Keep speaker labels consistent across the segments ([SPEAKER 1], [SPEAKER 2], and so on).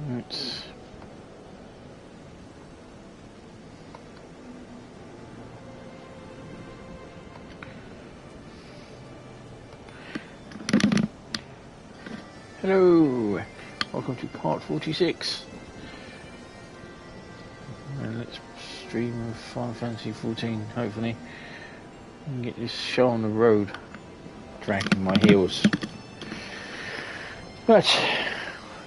[SPEAKER 1] Right. Hello, welcome to part 46. And let's stream Final Fantasy 14, hopefully. And get this show on the road. Dragging my heels. But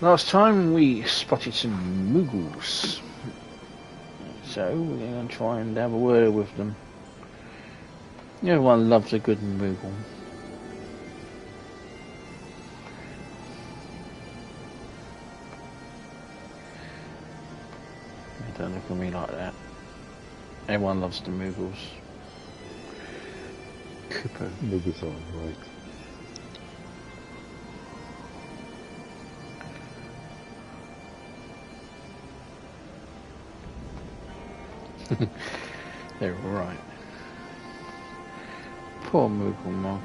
[SPEAKER 1] last time we spotted some moogles. So we're going to try and have a word with them. Everyone loves a good moogle. Don't look at me like that. Everyone loves the moogles. Cooper.
[SPEAKER 2] Moogles are right.
[SPEAKER 1] They're right. Poor moogle monk.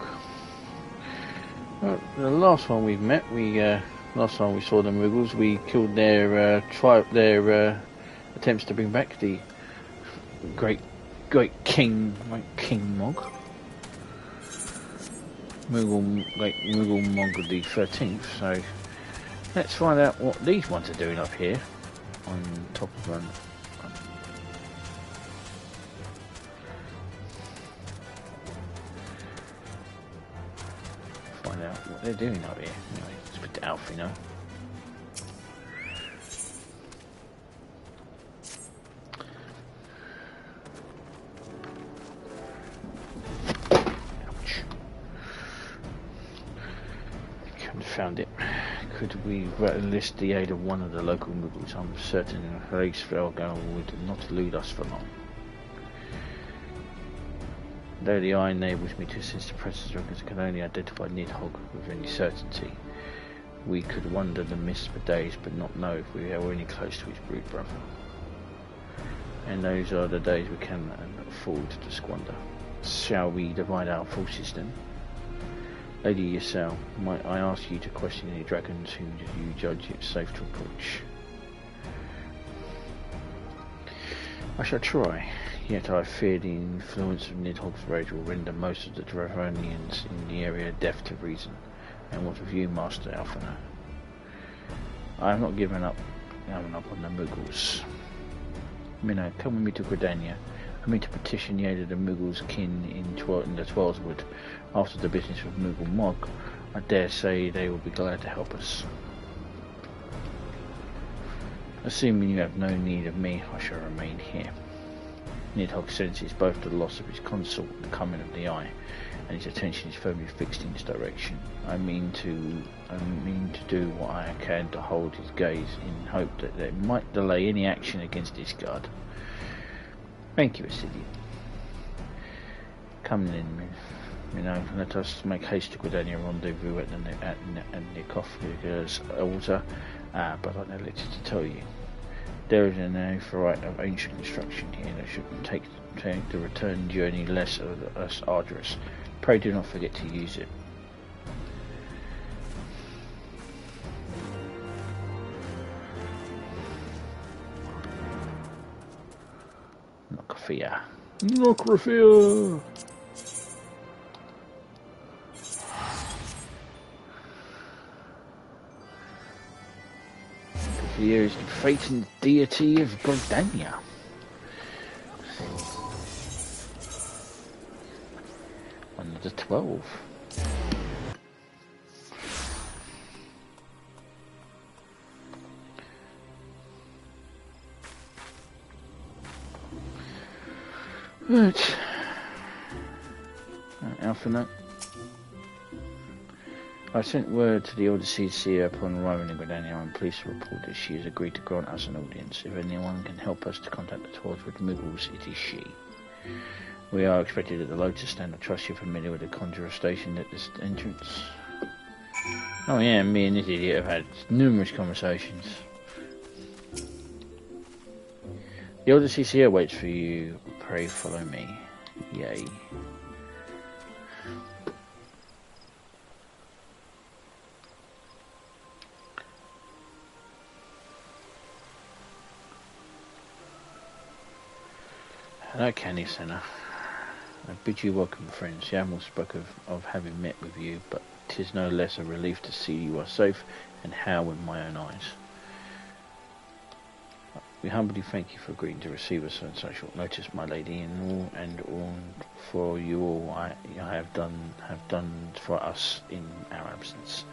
[SPEAKER 1] Well, the last one we've met, last time we saw the moogles, we killed their attempts to bring back the great king Mog. Moogle Mog of the 13th. So let's find out what these ones are doing up here on top of them. Find out what they're doing up here. Anyway, let's put the Alfie now. Found it. Could we enlist the aid of one of the local moogles? I'm certain Hraesveglr would not elude us for long. Though the eye enables me to assist the presence records, I can only identify Nidhogg with any certainty. We could wander the mist for days, but not know if we were any close to his brood brother. And those are the days we can afford to squander. Shall we divide our forces then? Lady Ysel, might I ask you to question any dragons who you judge it safe to approach? I shall try, yet I fear the influence of Nidhogg's rage will render most of the Dravonians in the area deaf to reason. And what of you, Master Alphina? I have not given up on the moogles. Minna, come with me to Gridania. I mean to petition the aid of the moogles' kin in the Tweleswood. After the business with Moogle Mog, I dare say they will be glad to help us. Assuming you have no need of me, I shall remain here. Nidhogg senses both the loss of his consort and the coming of the Eye, and his attention is firmly fixed in this direction. I mean to do what I can to hold his gaze in hope that it might delay any action against this guard. Thank you, Assidian. Come then, let us make haste to Gridania rendezvous at the Hraesveglr's altar. But I neglected to tell you, there is an amphitrite of ancient construction here that should take the return journey less arduous. Pray do not forget to use it. Nokrafia. Here is the fate and deity of Gridania. One of the 12. Right. Alphina. I sent word to the Order Seer upon arriving in Gridania. I'm pleased to report that she has agreed to grant us an audience. If anyone can help us to contact the Tweleswood moogles, it is she. We are expected at the Lotus Stand. I trust you're familiar with the Conjurer Station at this entrance. Oh yeah, me and this idiot have had numerous conversations. The Order Seer waits for you. Pray follow me. Yay. Hello, Canny Senna. I bid you welcome, friends. The Admiral spoke of having met with you, but 'tis no less a relief to see you are safe and how with my own eyes. We humbly thank you for agreeing to receive us on such short notice, my lady, and all for you all I have done for us in our absence.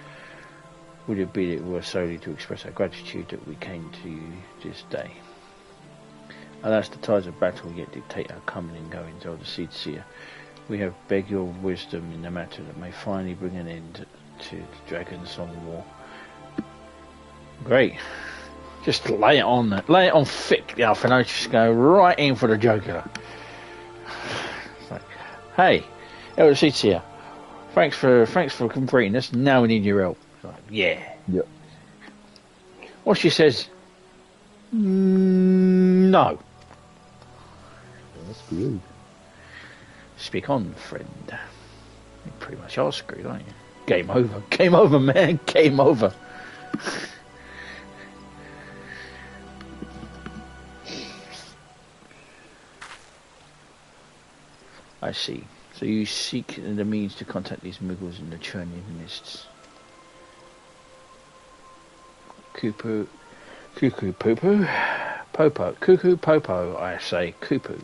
[SPEAKER 1] Would it be that it were solely to express our gratitude that we came to you this day? Alas, the tides of battle yet dictate our coming and goings, elder Seedseer. We have begged your wisdom in the matter that may finally bring an end to the Dragon Song War. Great. Just lay it on thick, the Alpha. Just go right in for the jugular. It's like, hey, elder Seedseer, thanks for completing this. Now we need your help. Like, yeah.
[SPEAKER 2] Yep.
[SPEAKER 1] What she says? No.
[SPEAKER 2] That's good.
[SPEAKER 1] Speak on, friend. You pretty much are screwed, aren't you? Game over. Game over, man. Game over. I see. So you seek the means to contact these moogles in the churning mists. Cuckoo poo-poo. Popo. Cuckoo popo, I say. Cuckoo.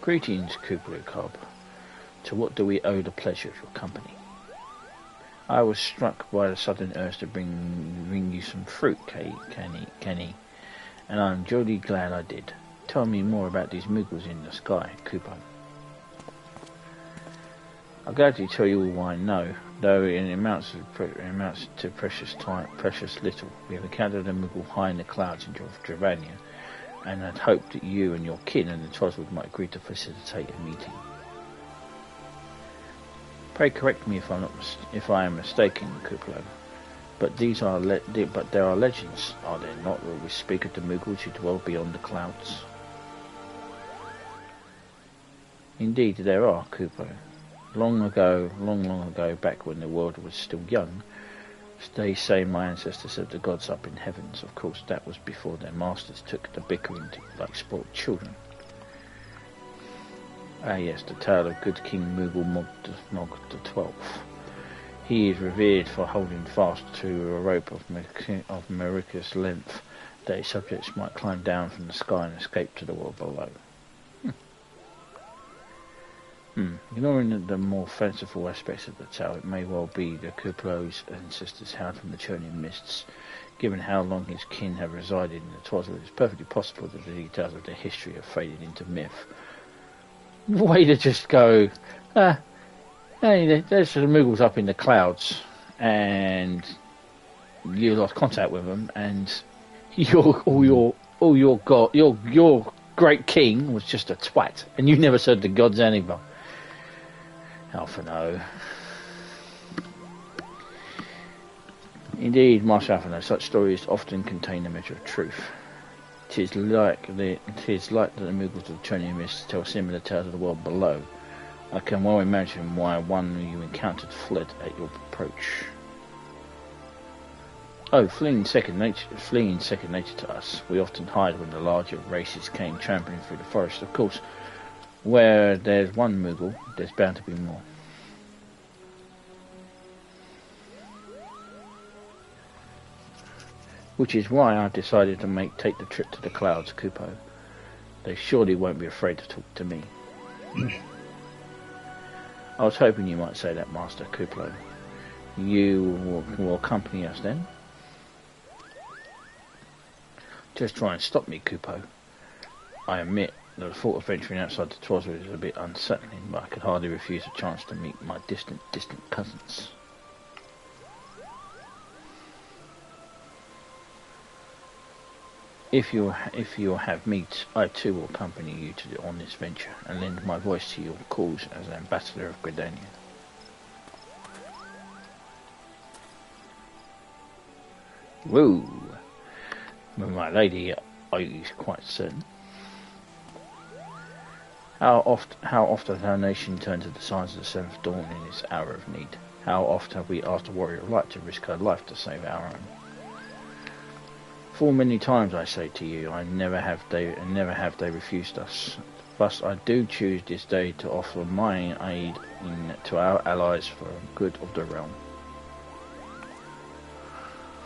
[SPEAKER 1] Greetings, Cuckoo Cobb. To what do we owe the pleasure of your company? I was struck by the sudden urge to bring you some fruit, Kenny, and I'm jolly glad I did. Tell me more about these moogles in the sky, Cooper. I'll gladly tell you all I know, though it amounts to precious little. We have encountered a moogle high in the clouds in Dravania, and had hoped that you and your kin and the Twoswood might agree to facilitate a meeting. Pray correct me if I am mistaken, Kuplo. But there are legends, are there not, where we speak of the moogles who dwell beyond the clouds? Indeed, there are, Kuplo. Long ago, back when the world was still young, they say my ancestors had the gods up in heavens. Of course, that was before their masters took to bickering like spoilt children. Ah yes, the tale of good King Moogle Nog the 12th. He is revered for holding fast to a rope of miraculous length that his subjects might climb down from the sky and escape to the world below. Ignoring the more fanciful aspects of the tale, it may well be that Kuplo's ancestors hailed from the churning mists. Given how long his kin have resided in the Twoswood, it's perfectly possible that the details of their history have faded into myth. Way to just go, hey, there's the moogles up in the clouds, and you lost contact with them, and your great king was just a twat, and you never served the gods anyway. Alpha no. Indeed, Master Alpha, such stories often contain a measure of truth. It is like that the moogles of the Churning Mists tell similar tales of the world below. I can well imagine why one you encountered fled at your approach. Oh, fleeing second nature to us. We often hide when the larger races came trampling through the forest. Of course, where there's one moogle, there's bound to be more. Which is why I've decided to take the trip to the clouds, Kupo. They surely won't be afraid to talk to me. I was hoping you might say that, Master Kuplo. You will accompany us then? Just try and stop me, Kupo. I admit that the thought of venturing outside the Twoswood is a bit unsettling, but I could hardly refuse a chance to meet my distant cousins. If you'll have meat, I too will accompany you on this venture and lend my voice to your cause as an ambassador of Gridania. Woo! My lady, are you quite certain? How often has our nation turned to the signs of the seventh dawn in its hour of need? How oft have we asked a warrior of light to risk her life to save our own? Full many times I say to you, never have they refused us. Thus I do choose this day to offer my aid to our allies for the good of the realm.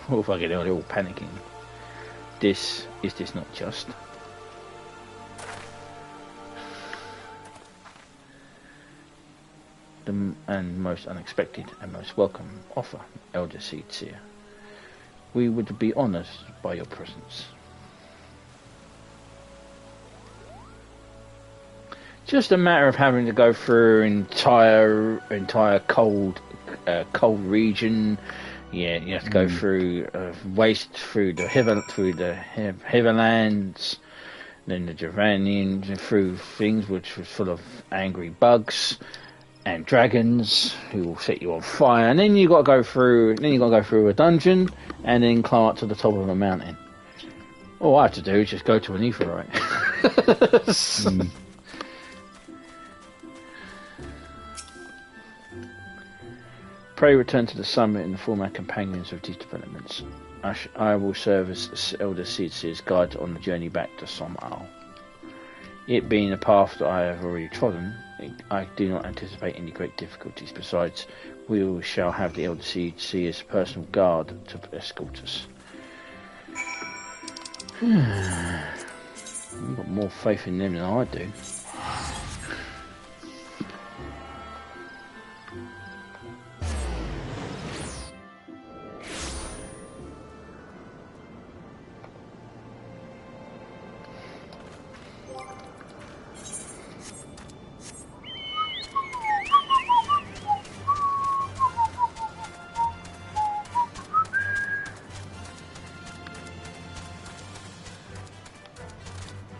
[SPEAKER 1] Oh, fucking hell, they're all panicking. Is this not just? And most unexpected and most welcome offer, Elder Seedseer. We would be honoured by your presence. Just a matter of having to go through entire cold region. Yeah, you have to go through waste through the Hitherlands, then the Dravanians, and through things which was full of angry bugs and dragons who will set you on fire, and then you got to go through a dungeon, and then climb up to the top of a mountain. All I have to do is just go to an Aetheryte. Pray return to the summit and form our companions of these developments. I will serve as Elder Seedseer's guide on the journey back to Sohm. It being a path that I have already trodden, I do not anticipate any great difficulties. Besides, we shall have the Elder Seedseer's personal guard to escort us. You've got more faith in them than I do.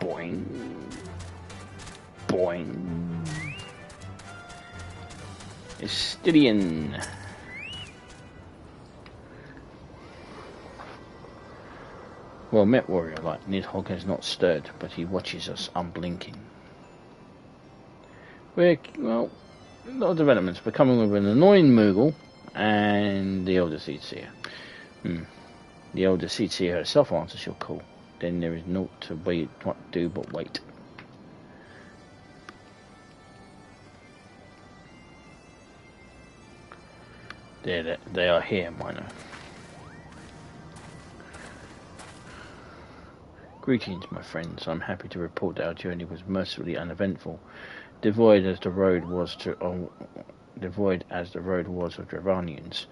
[SPEAKER 1] Boing. Boing. Estidian. Well met, warrior. Like Nidhogg has not stirred, but he watches us unblinking. A lot of developments. We're coming with an annoying moogle and the Elder Seedseer. The Elder Seedseer herself answers your call. Then there is naught to do but wait. They are here, minor. Greetings, my friends. I'm happy to report that our journey was mercifully uneventful, devoid as the road was of Dravanians.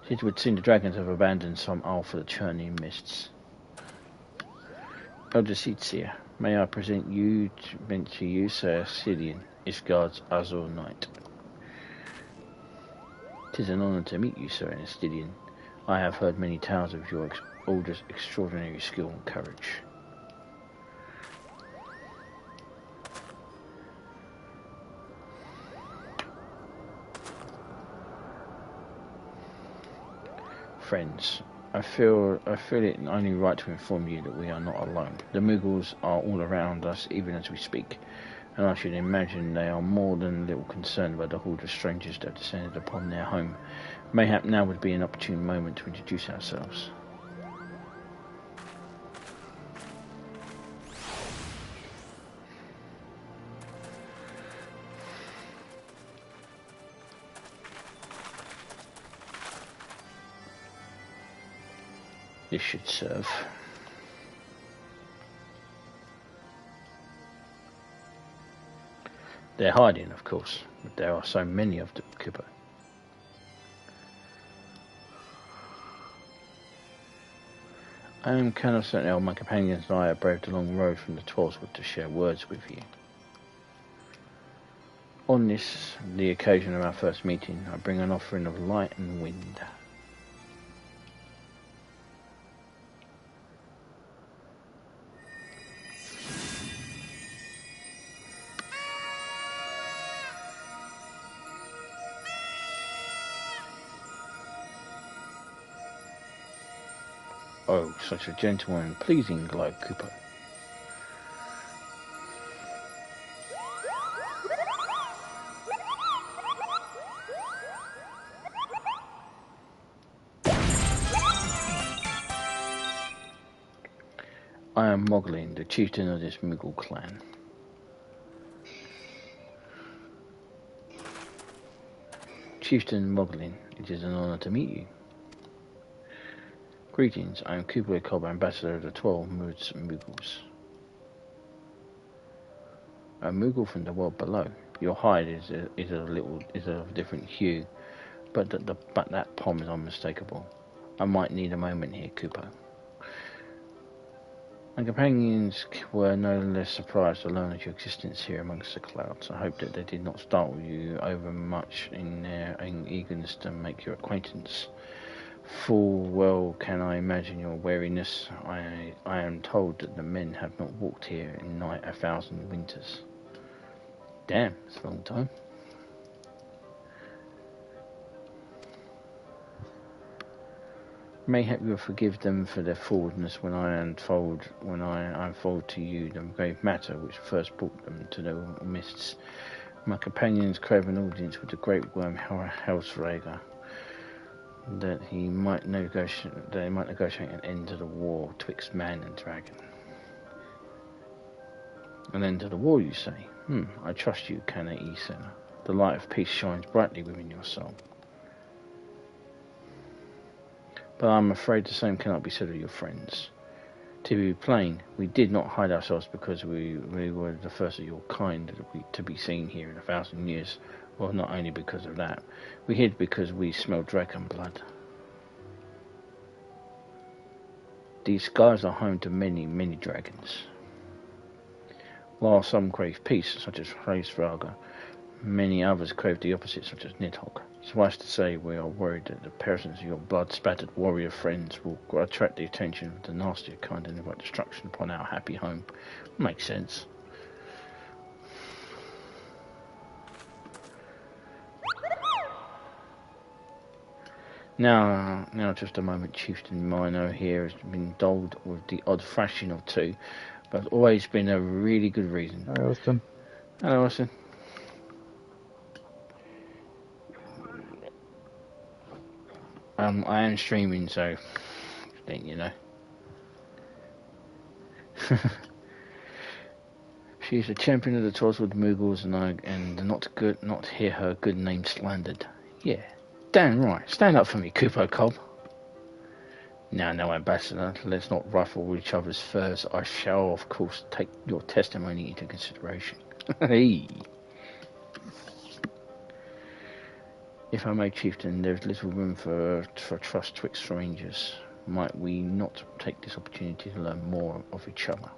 [SPEAKER 1] It would seem the dragons have abandoned Sohm for the churning mists. Elder Seedseer, may I present you to you, Sir Estidian, Isgard's Azure Knight. 'Tis an honour to meet you, Sir Estidian. I have heard many tales of your extraordinary skill and courage. Friends, I feel it only right to inform you that we are not alone. The Moogles are all around us, even as we speak, and I should imagine they are more than a little concerned by the horde of strangers that have descended upon their home. Mayhap now would be an opportune moment to introduce ourselves. This should serve. They're hiding, of course, but there are so many of them, Cooper. I am kind of certain all my companions and I have braved the long road from the Twelvewood to share words with you. On this, the occasion of our first meeting, I bring an offering of light and wind. Oh, such a gentle and pleasing glow, Cooper. I am Moglin, the chieftain of this Moogle clan. Chieftain Moglin, it is an honor to meet you. Greetings, I am Kublai Cobb, ambassador of the 12 Moogles. A Moogle from the world below. Your hide is of a different hue, but that palm is unmistakable. I might need a moment here, Kupo. My companions were no less surprised to learn of your existence here amongst the clouds. I hope that they did not startle you over much in their eagerness to make your acquaintance. Full well can I imagine your weariness. I am told that the men have not walked here in nigh 1,000 winters. Damn, it's a long time. Mayhap you will forgive them for their forwardness when I unfold to you the grave matter which first brought them to the mists. My companions crave an audience with the great worm Hraesveglr, that they might negotiate an end to the war twixt man and dragon. An end to the war, you say? I trust you, Kana Isena. The light of peace shines brightly within your soul. But I'm afraid the same cannot be said of your friends. To be plain, we did not hide ourselves because we were the first of your kind to be seen here in 1,000 years. Well, not only because of that. We hid because we smelled dragon blood. These skies are home to many, many dragons. While some crave peace, such as Hraesveglr, many others crave the opposite, such as Nidhogg. Suffice to say, we are worried that the presence of your blood-spattered warrior friends will attract the attention of the nastier kind and invite destruction upon our happy home. Makes sense. Now, just a moment, Chieftain Mino here has been dulled with the odd thrashing or two, but it's always been a really good reason.
[SPEAKER 2] Hi, Austin.
[SPEAKER 1] Hello, Austin. I am streaming, so think you know. She's a champion of the Toswood Moogles, and not hear her good name slandered. Yeah, damn right. Stand up for me, Kupo Cobb. Now, Ambassador, let's not ruffle each other's furs. I shall, of course, take your testimony into consideration. Hey. If I may, Chieftain, there is little room for trust twixt strangers. Might we not take this opportunity to learn more of each other?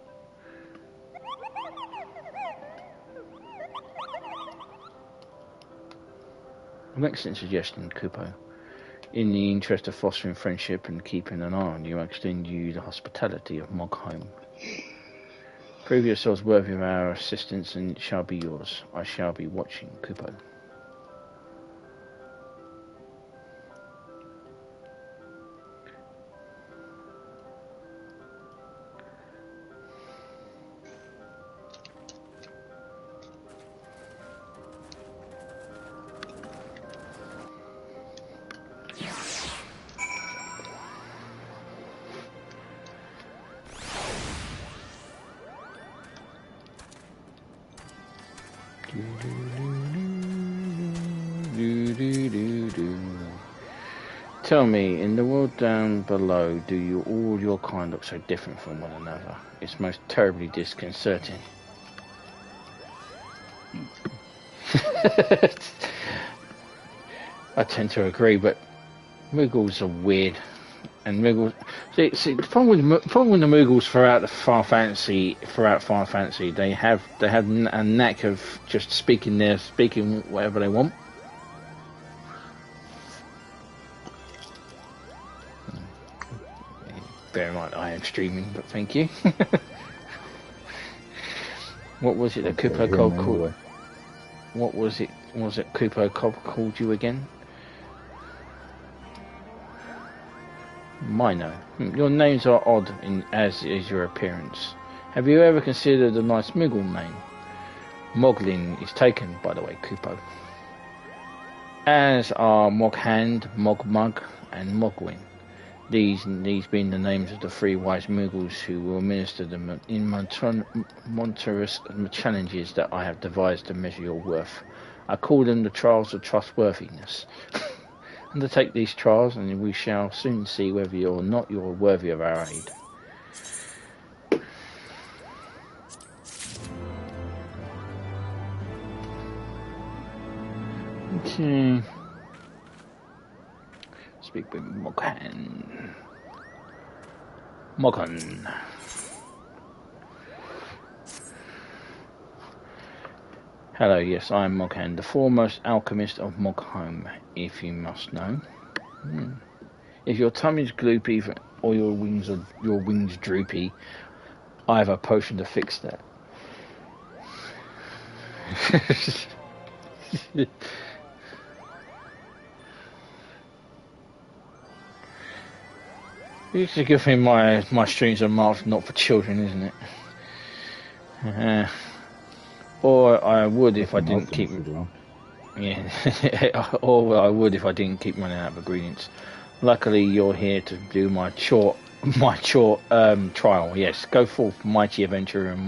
[SPEAKER 1] An excellent suggestion, Kupo. In the interest of fostering friendship and keeping an eye on you, I extend you the hospitality of Mog Home. Prove yourselves worthy of our assistance, and it shall be yours. I shall be watching, Kupo. Tell me, in the world down below, do all your kind look so different from one another? It's most terribly disconcerting. I tend to agree, but Moogles are weird, and Moogles. See, the problem with the Moogles throughout Final Fantasy, they have a knack of just speaking whatever they want. Bear in mind, I am streaming, but thank you. What was it that Kupo Cobb called? What was it? Was it Kupo Cobb called you again? Mino. Your names are odd, as is your appearance. Have you ever considered a nice Moogle name? Moglin is taken, by the way, Kupo. As are Moghand, Mogmug, and Mogwin. These being the names of the three wise moogles who will minister them in monstrous challenges that I have devised to measure your worth. I call them the trials of trustworthiness. Undertake these trials, and we shall soon see whether or not you're worthy of our aid. Okay. Speak with Moghan. Moghan. Hello, yes, I am Moghan, the foremost alchemist of Mogholm, if you must know. If your tummy's gloopy or your wings droopy, I have a potion to fix that. You should give me my strings are marked not for children, isn't it? Or I would if I didn't keep. Yeah, or I would if I didn't keep running out of ingredients. Luckily, you're here to do my trial. Yes, go forth, mighty adventurer, and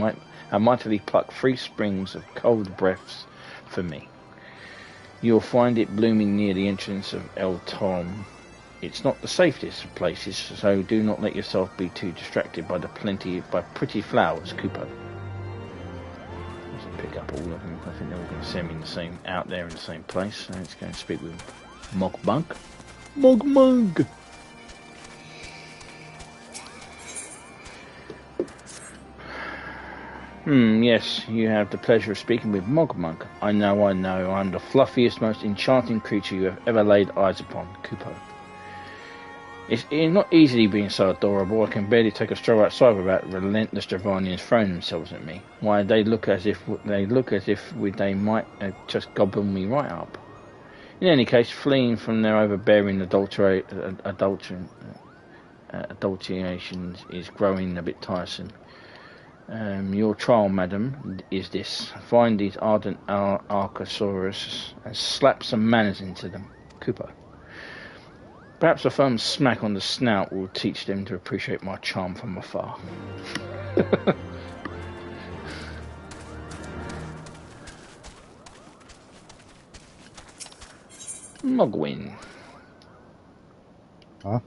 [SPEAKER 1] mightily pluck 3 springs of cold breaths for me. You'll find it blooming near the entrance of El Tom. It's not the safest of places, so do not let yourself be too distracted by pretty flowers, Kupo. Let's pick up all of them. I think they're all going to send me out there in the same place. So let's go and speak with Mogmug. Mogmug! Yes, you have the pleasure of speaking with Mogmug. I know, I'm the fluffiest, most enchanting creature you have ever laid eyes upon, Kupo. It's not easily being so adorable. I can barely take a stroll outside without relentless Dravanians throwing themselves at me. Why, they look as if they might just gobble me right up. In any case, fleeing from their overbearing adulterations is growing a bit tiresome. Your trial, madam, is this. Find these ardent Archosaurus and slap some manners into them, Kupo. Perhaps a firm smack on the snout will teach them to appreciate my charm from afar. Mogwin.
[SPEAKER 2] Huh?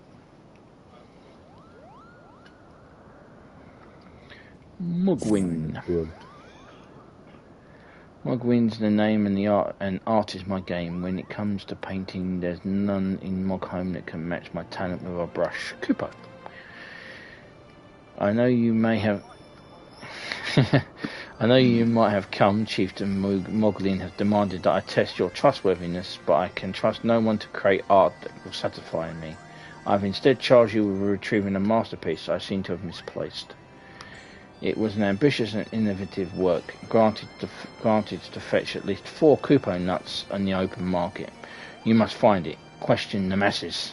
[SPEAKER 1] Mogwin.
[SPEAKER 2] Good.
[SPEAKER 1] Mogwin's the name, and art is my game. When it comes to painting, there's none in Mogholm that can match my talent with a brush. Kupo. I know you might have come, Chieftain Moglin has demanded that I test your trustworthiness, but I can trust no one to create art that will satisfy me. I've instead charged you with retrieving a masterpiece I seem to have misplaced. It was an ambitious and innovative work, granted to fetch at least 4 Kupo nuts on the open market. You must find it. Question the masses.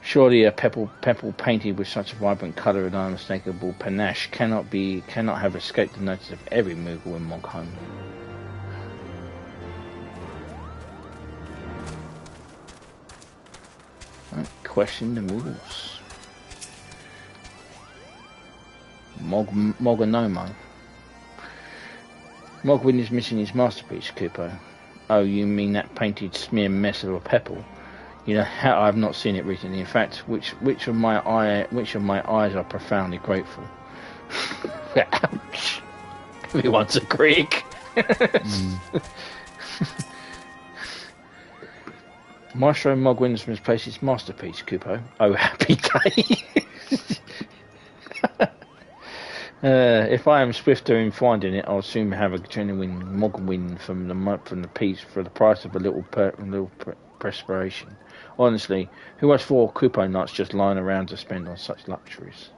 [SPEAKER 1] Surely a pebble painted with such a vibrant colour and unmistakable panache cannot have escaped the notice of every moogle in Mogholm. Question the moogles. Moganomo. Mogwin is missing his masterpiece, Kupo. Oh, you mean that painted smear mess of a pebble? You know how I've not seen it recently. In fact, which of my eyes are profoundly grateful. Ouch! Everyone's a Greek. Maestro Mogwin's misplaced his masterpiece, Kupo. Oh, happy day! If I am swifter in finding it, I'll soon have a genuine Mogwin from the piece for the price of a little perspiration. Honestly, who has 4 Kupo nuts just lying around to spend on such luxuries?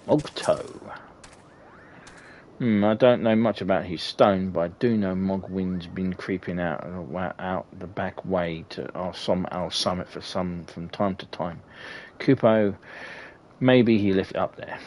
[SPEAKER 1] Mogto. I don't know much about his stone, but I do know Mogwin's been creeping out the back way to our summit from time to time. Kupo, maybe he left it up there.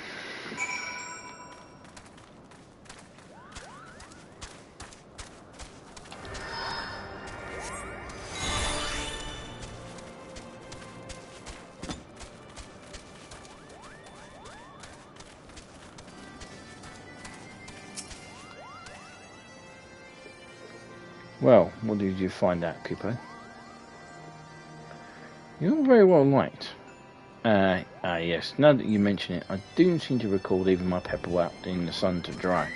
[SPEAKER 1] Well, what did you find out, Kupo? You're not very well liked. Yes, now that you mention it, I do seem to recall leaving my pepper out in the sun to dry.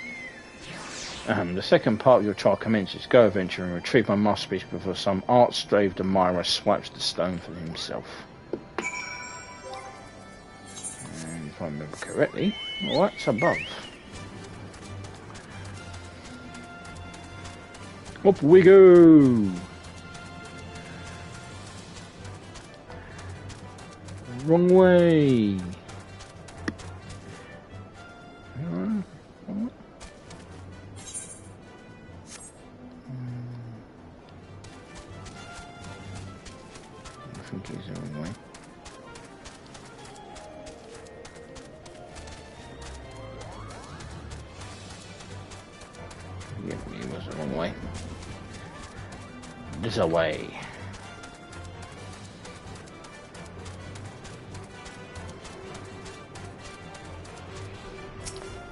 [SPEAKER 1] The second part of your trial commences. Go adventure and retrieve my masterpiece before some art-straved admirer swipes the stone for himself. And if I remember correctly, well, that's above. Up we go! Wrong way! I think it's the wrong way. Yeah, it was the wrong way. This away.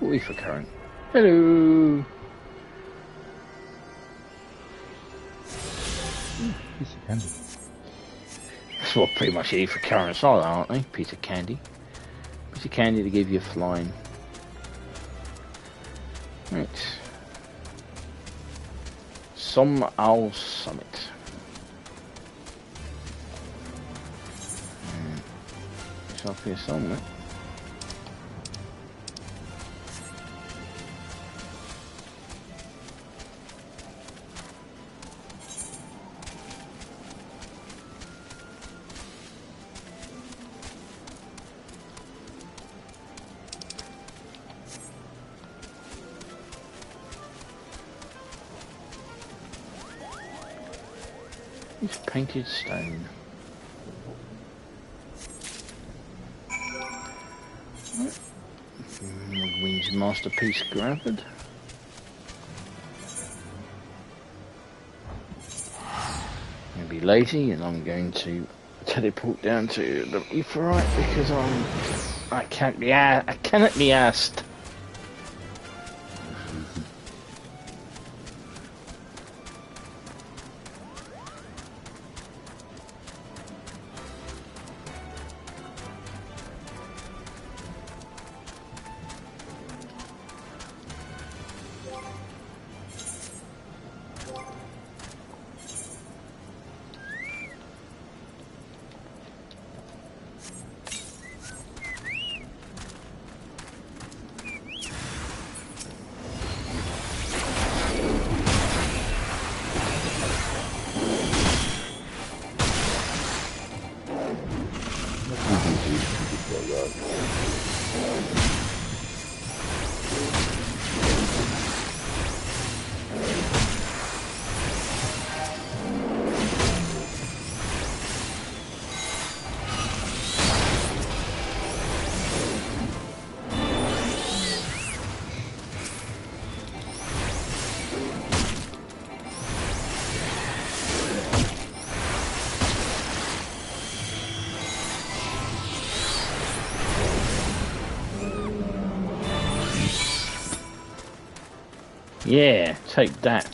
[SPEAKER 1] Wait for current. Hello.
[SPEAKER 2] Piece of candy.
[SPEAKER 1] That's what pretty much E for currents are, aren't they? Piece of candy. Piece of candy to give you a flying. Right. Sohm Owl Summit. It's up here somewhere. It's painted stone. Wing's masterpiece grabbed. I'm going to be lazy and I'm going to teleport down to the Etherite because I cannot be asked. Yeah, take that.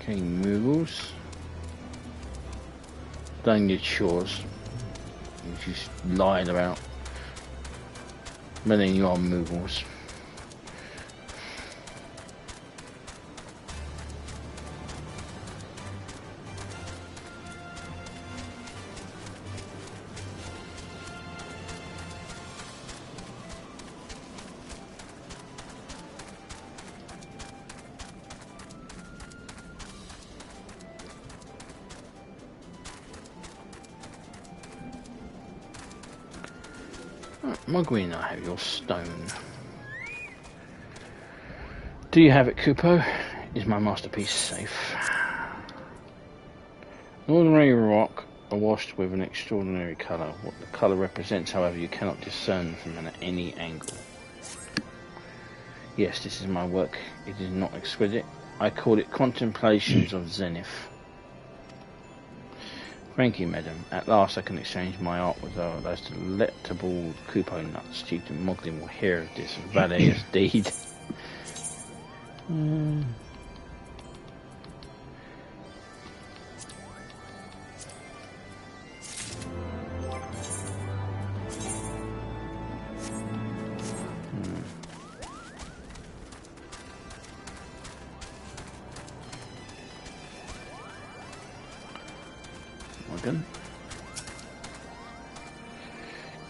[SPEAKER 1] Okay, moogles. Done your chores. You just lied about. But then you are moogles. Mugwin, I have your stone. Do you have it, Kupo? Is my masterpiece safe? An ordinary rock awashed with an extraordinary colour. What the colour represents, however, you cannot discern from any angle. Yes, this is my work. It is not exquisite. I call it Contemplations of Zenith. Thank you, madam. At last I can exchange my art with those delectable Kupo nuts. Chief and Moglin will hear of this valorous deed.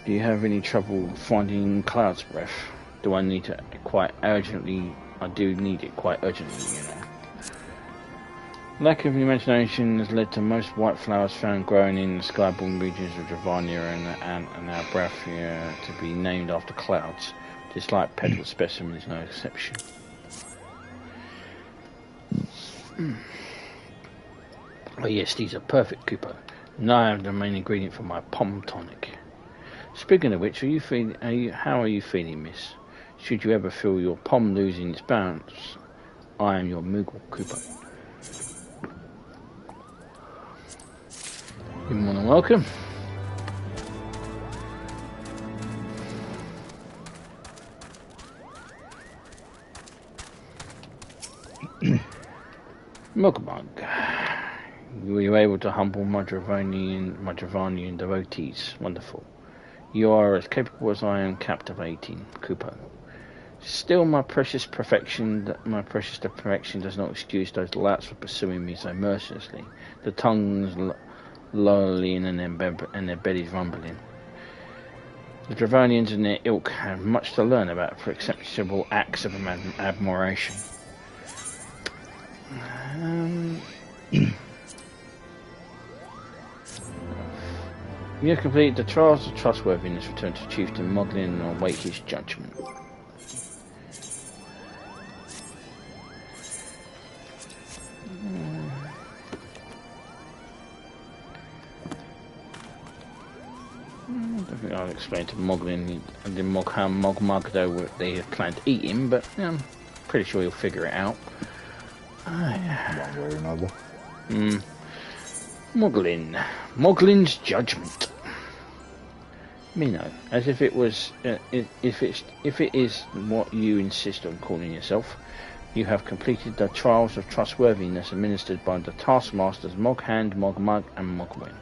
[SPEAKER 1] Do you have any trouble finding Cloud's breath? Do I need it quite urgently? I do need it quite urgently, you know. Lack of imagination has led to most white flowers found growing in the skyborne regions of Dravania and our breath to be named after clouds. This light petal specimen is no exception. Oh yes, these are perfect, Kupo. Now I have the main ingredient for my pom tonic. Speaking of which, how are you feeling, miss? Should you ever feel your pom losing its balance, I am your moogle, Kupo. You're more than welcome. Mugmug. Were you able to humble my Dravanian devotees? Wonderful. You are as capable as I am captivating, Kupo. Still, my precious perfection does not excuse those louts for pursuing me so mercilessly. The tongues lolling and their bellies rumbling. The Dravanians and their ilk have much to learn about for acceptable acts of admiration. You have completed the trials of trustworthiness. Return to Chieftain Moglin and await his judgment. I think I'll explain to Moglin and then Mogmug though they have planned to eat him, but I'm pretty sure he'll figure it out.
[SPEAKER 2] One way or another.
[SPEAKER 1] Moglin's judgment. Mino, as if it was, if it is what you insist on calling yourself, you have completed the trials of trustworthiness administered by the taskmasters Moghand, Mogmug, and Mogwin.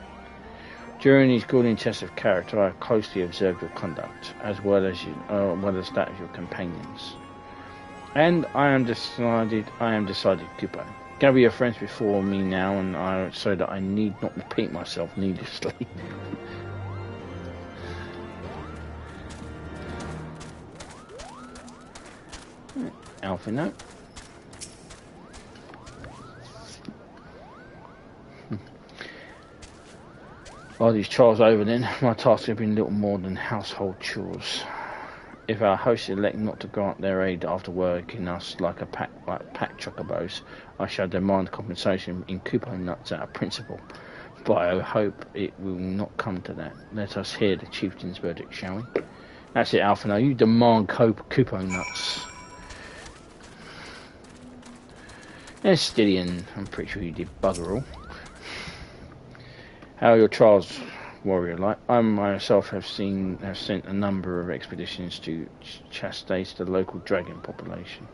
[SPEAKER 1] During these grueling tests of character, I have closely observed your conduct, as well as that of your companions. And I am decided, Kupo. Gather your friends before me now, so that I need not repeat myself needlessly. Alpha note. Are these trials over then? My tasks have been little more than household chores. If our hosts elect not to grant their aid after working us like pack chocobos, I shall demand compensation in Kupo nuts out of principle. But I hope it will not come to that. Let us hear the chieftain's verdict, shall we? That's it, Alpha. Now you demand Kupo nuts. Yes, Stidian, I'm pretty sure you did bugger all. How are your trials, warrior light? I myself have sent a number of expeditions to chastise the local dragon population.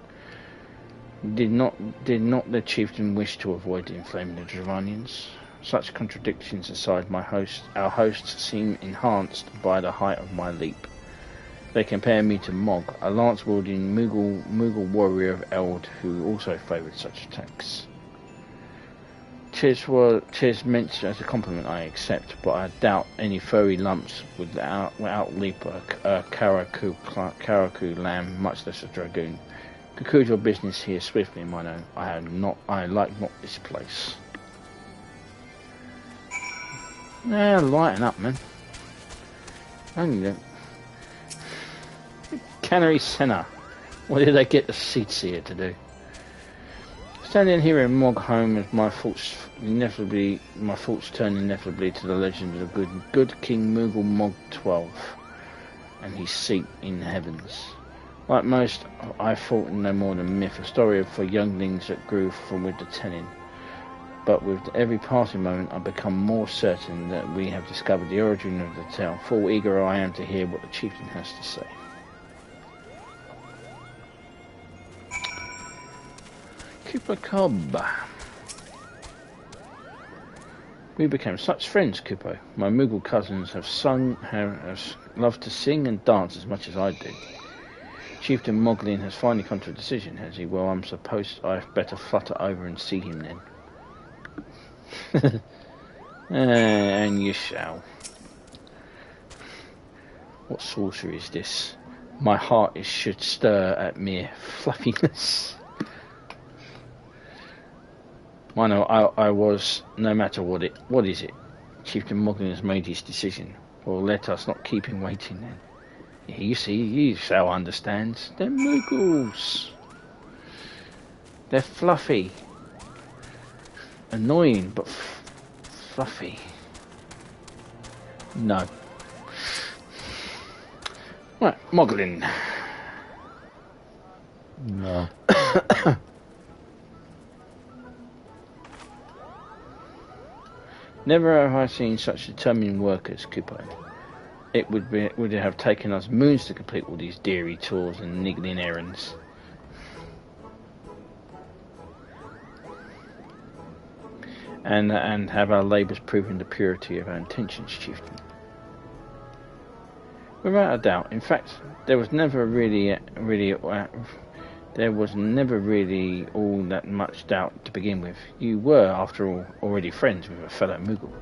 [SPEAKER 1] Did not the chieftain wish to avoid inflaming the Dravanians? Such contradictions aside, our hosts seem enhanced by the height of my leap. They compare me to Mog, a lance-wielding moogle warrior of Eld who also favoured such attacks. 'Tis meant as a compliment, I accept, but I doubt any furry lumps would outleap a Karaku lamb, much less a dragoon. Conclude your business here swiftly, mine own. I like not this place. Lighten up, man. Only Cannery Senna. What did they get the seats here to do? Standing here in Mog home, as my thoughts turn inevitably to the legend of the good King Moogle Mog 12 and his seat in the heavens. Like most, I thought no more than myth, a story for younglings that grew from with the telling. But with every passing moment, I become more certain that we have discovered the origin of the tale. Full eager I am to hear what the chieftain has to say. Cooper Cobb. We became such friends, Kupo. My Moogle cousins have loved to sing and dance as much as I do. Chieftain Moglin has finally come to a decision, has he? Well, I'm supposed I've better flutter over and see him then. And you shall. What sorcery is this? My heart should stir at mere fluffiness. I was, no matter what is it? Chieftain Moglin has made his decision. Well, let us not keep him waiting then. You see, you shall understand. They're Moogles. They're fluffy. Annoying, but fluffy. No. Right, Moglin.
[SPEAKER 2] No.
[SPEAKER 1] Never have I seen such determined workers, Kupo. It would have taken us moons to complete all these deary chores and niggling errands. And have our labours proven the purity of our intentions, chieftain? Without a doubt. In fact, there was never really all that much doubt to begin with. You were, after all, already friends with a fellow Moogle.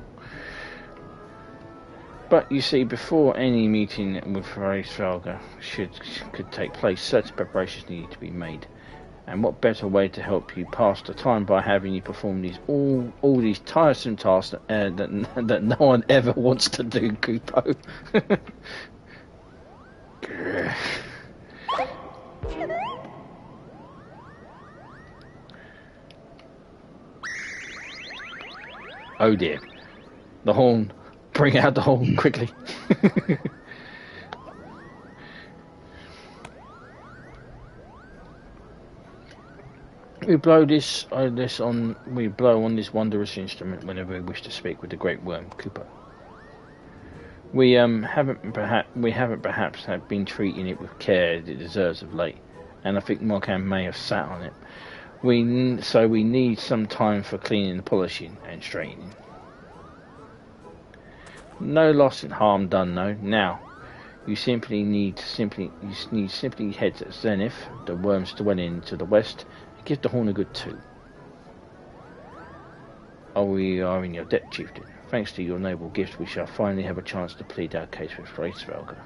[SPEAKER 1] But you see, before any meeting with Hraesveglr could take place, certain preparations needed to be made. And what better way to help you pass the time by having you perform all these tiresome tasks that no one ever wants to do, Kupo. Oh dear. The horn. Bring out the horn quickly. We blow on this wondrous instrument whenever we wish to speak with the great worm, Kupo. We haven't perhaps been treating it with care it deserves of late, and I think Mogham may have sat on it. We need some time for cleaning and polishing and straightening. No loss and harm done, though. Now, you simply need to head to Zenith, the worm's dwelling to the west, and give the horn a good toot. We are in your debt, chieftain. Thanks to your noble gift, we shall finally have a chance to plead our case with Hraesveglr.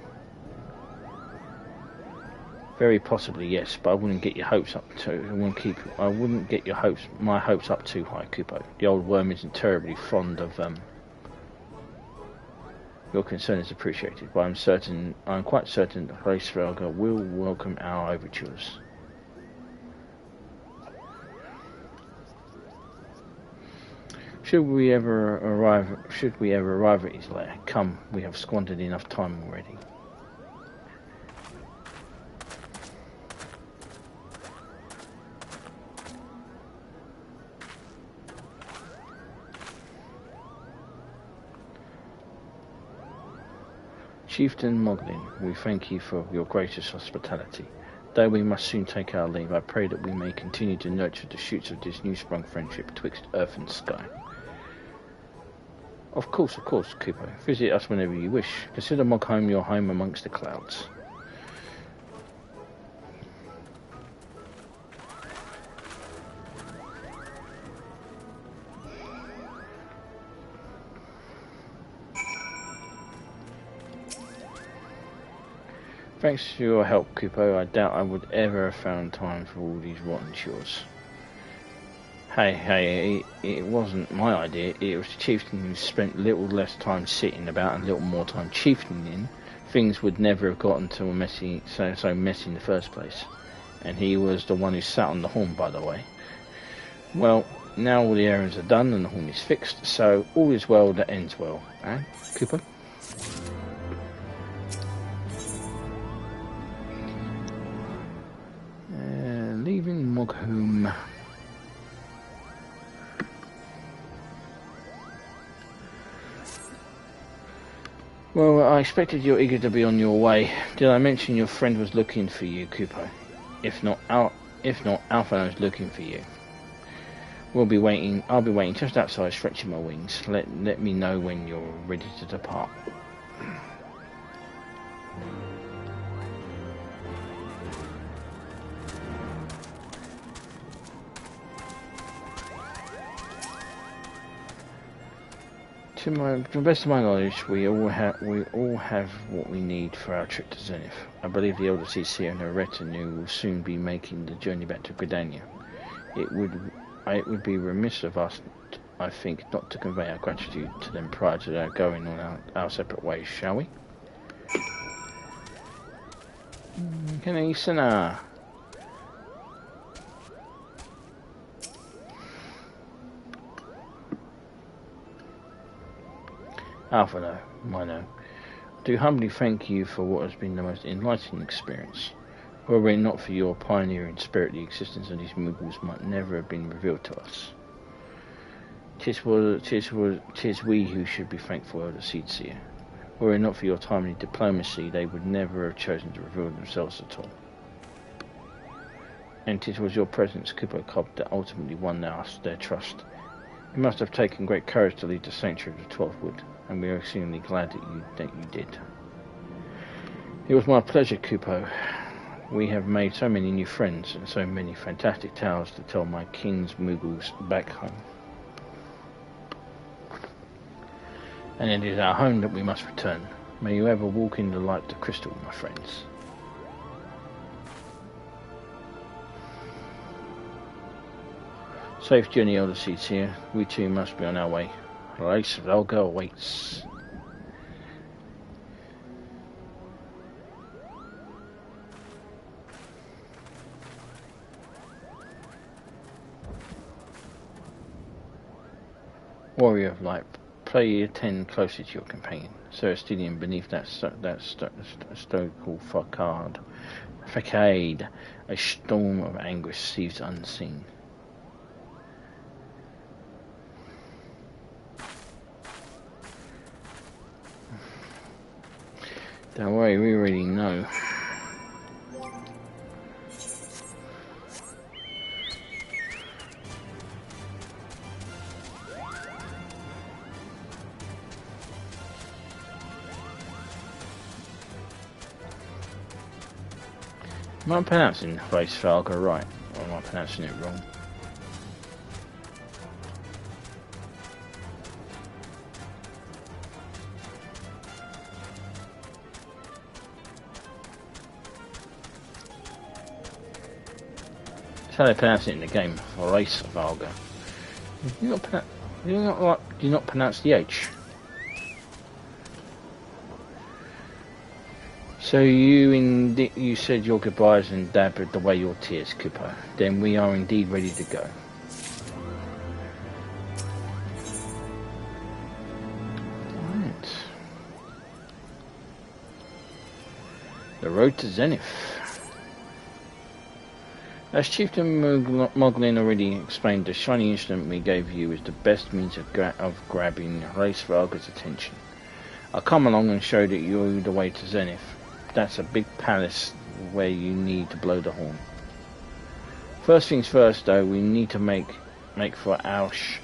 [SPEAKER 1] Very possibly, yes, but I wouldn't get your hopes up my hopes up too high, Kupo. The old worm isn't terribly fond of Your concern is appreciated, but I'm quite certain that Hraesveglr will welcome our overtures. Should we ever arrive at his lair, come, we have squandered enough time already. Chieftain Moglin, we thank you for your gracious hospitality. Though we must soon take our leave, I pray that we may continue to nurture the shoots of this new-sprung friendship twixt earth and sky. Of course, Cooper. Visit us whenever you wish. Consider Mogholm your home amongst the clouds. Thanks for your help, Kupo. I doubt I would ever have found time for all these rotten chores. Hey, it wasn't my idea. It was the chieftain who spent a little less time sitting about and a little more time chieftaining. Things would never have gotten so messy in the first place. And he was the one who sat on the horn, by the way. Well, now all the errands are done and the horn is fixed, so all is well that ends well. Eh, Kupo? Leaving Mogholm. Well, I expected you're eager to be on your way. Did I mention your friend was looking for you, Kupo? If not, Alphano's looking for you. I'll be waiting just outside, stretching my wings. Let me know when you're ready to depart. To the best of my knowledge, we all have what we need for our trip to Zenith. I believe the Elder Seer and her retinue will soon be making the journey back to Gridania. It would be remiss of us, I think, not to convey our gratitude to them prior to their going on our separate ways, shall we? Kanasana. Alphano, Mino, I do humbly thank you for what has been the most enlightening experience. Were it not for your pioneering spirit, the existence of these moogles might never have been revealed to us. 'Tis we who should be thankful, Elder Seedseer. Were it not for your timely diplomacy, they would never have chosen to reveal themselves at all. And 'tis was your presence, Kupo Cobb, that ultimately won us their trust. You must have taken great courage to lead the sanctuary of the 12th Wood, and we are exceedingly glad that you did. It was my pleasure, Kupo. We have made so many new friends and so many fantastic tales to tell my king's moogles back home. And it is our home that we must return. May you ever walk in the light of crystal, my friends. Safe journey, Elder Seedseer. We too must be on our way. Hraesveglr awaits. Warrior of Light, pray attend closely to your companion. Celestian beneath that stoical facade, a storm of anguish seethes unseen. Don't worry, we already know. Am I pronouncing Hraesveglr right, or am I pronouncing it wrong? That's how they pronounce it in the game, Hraesveglr. Do you not pronounce the H? So you said your goodbyes and dabbled away your tears, Kupo. Then we are indeed ready to go. Right. The road to Zenith. As Chieftain Moglin already explained, the shiny instrument we gave you is the best means of grabbing Hraesveglr's attention. I'll come along and show you the way to Zenith. That's a big palace where you need to blow the horn. First things first, though, we need to make for Ashar.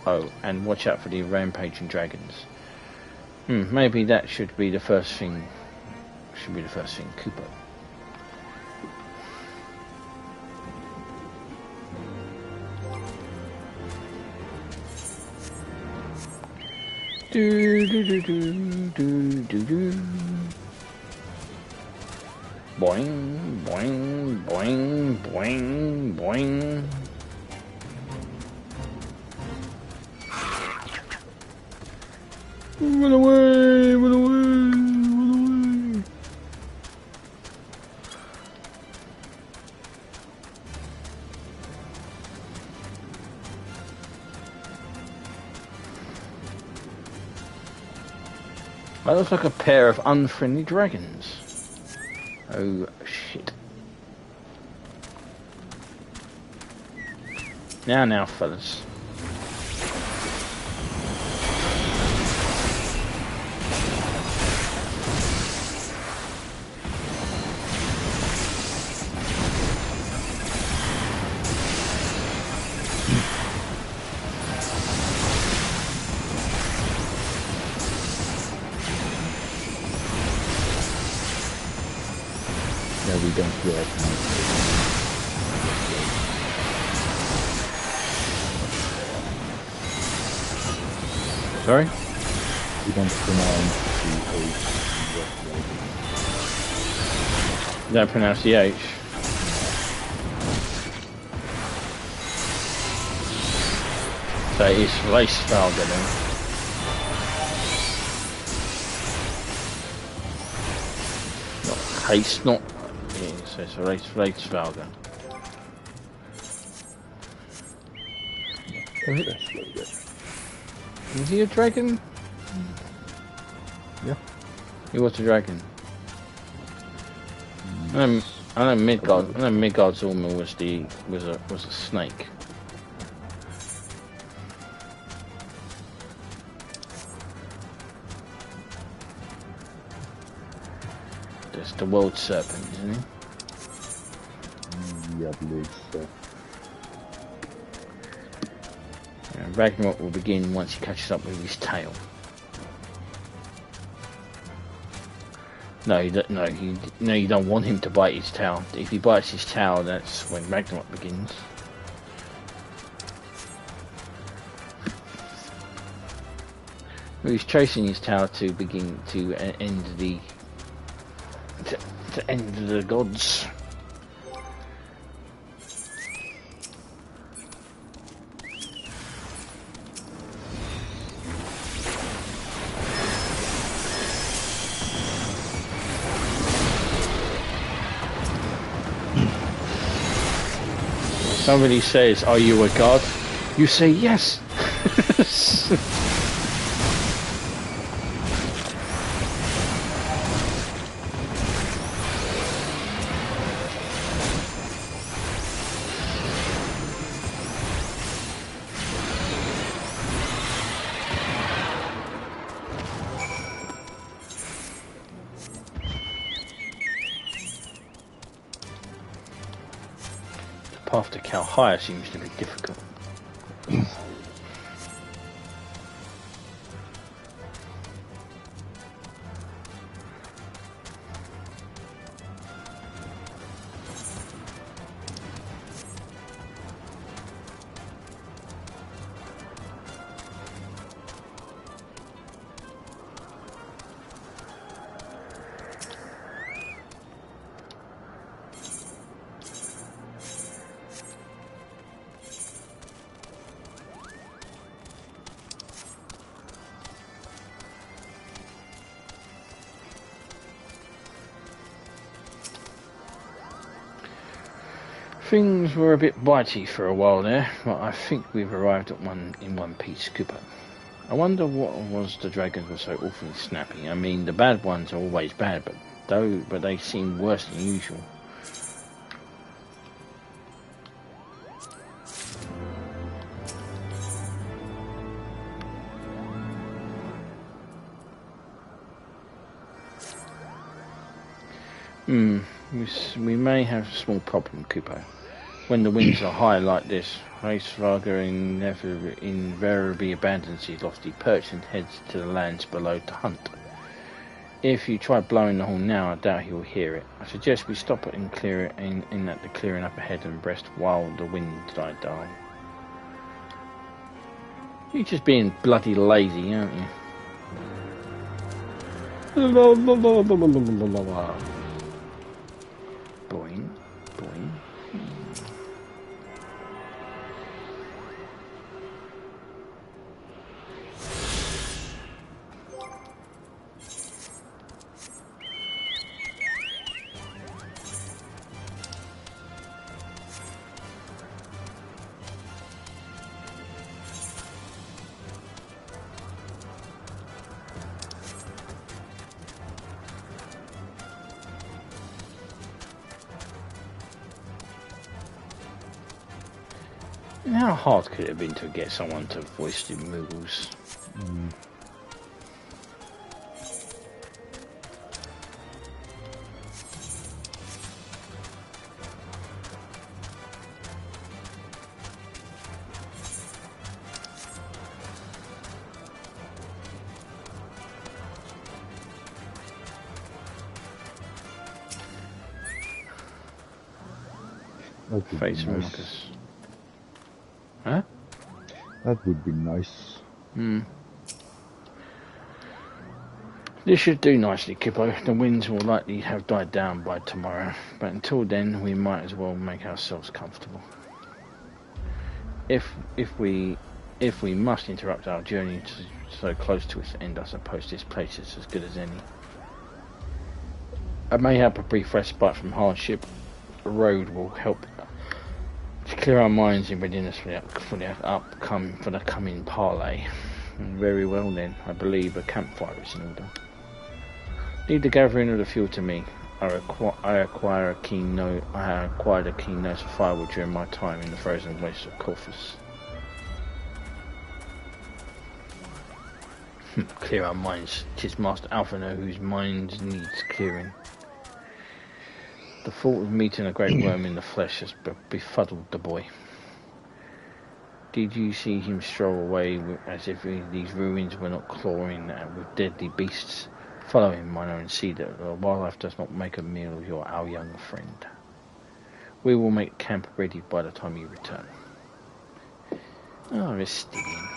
[SPEAKER 1] Oh, and watch out for the rampaging dragons. Maybe that should be the first thing. Cooper. Do do do do do do do. Boing boing boing boing boing. Run away! Run away! Run away! That looks like a pair of unfriendly dragons. Oh shit. Now, fellas.
[SPEAKER 2] We don't feel like
[SPEAKER 1] Sorry?
[SPEAKER 2] we don't pronounce the H.
[SPEAKER 1] You don't pronounce the H. So it's Hraesveglr then. Not Haste, not. Yeah, so it's Hraesveglr. Is he a dragon?
[SPEAKER 2] Yeah.
[SPEAKER 1] He was a dragon. I know Midgard's Orma was a snake. That's the world serpent, isn't he?
[SPEAKER 2] Yeah, I believe so.
[SPEAKER 1] Ragnarok will begin once he catches up with his tail. No, you don't want him to bite his tail. If he bites his tail, that's when Ragnarok begins. He's chasing his tail to begin to end the to end the gods. Somebody says, "Are you a god?" You say yes. The path to Kalhaya seems to be difficult. Things were a bit bitey for a while there, but I think we've arrived at one piece, Cooper. I wonder what was the dragons were so awfully snappy. I mean, the bad ones are always bad, but they seem worse than usual. We may have a small problem, Kupo. When the winds are high like this, Hraesveglr invariably abandons his lofty perch and heads to the lands below to hunt. If you try blowing the horn now, I doubt he will hear it. I suggest we stop it and clear it in at the clearing up ahead and rest while the winds die down. You're just being bloody lazy, aren't you? Boing, boing. How hard could it have been to get someone to voice the moogles? Face Marcus. Huh?
[SPEAKER 2] That would be nice.
[SPEAKER 1] This should do nicely, Kippo. The winds will likely have died down by tomorrow, but until then we might as well make ourselves comfortable. If we must interrupt our journey so close to its end, I suppose this place is as good as any. I may have a brief respite from hardship. The road will help to clear our minds in readiness for the coming parley. Very well then, I believe a campfire is in order. Leave the gathering of the fuel to me. I acquired a keen nose for firewood during my time in the frozen wastes of Corfus. Clear our minds. 'Tis Master Alphinaud whose mind needs clearing. The thought of meeting a great worm in the flesh has befuddled the boy. Did you see him stroll away as if these ruins were not clawing with deadly beasts? Follow him, mine and see that the wildlife does not make a meal of our young friend. We will make camp ready by the time you return. Oh, Ristidian.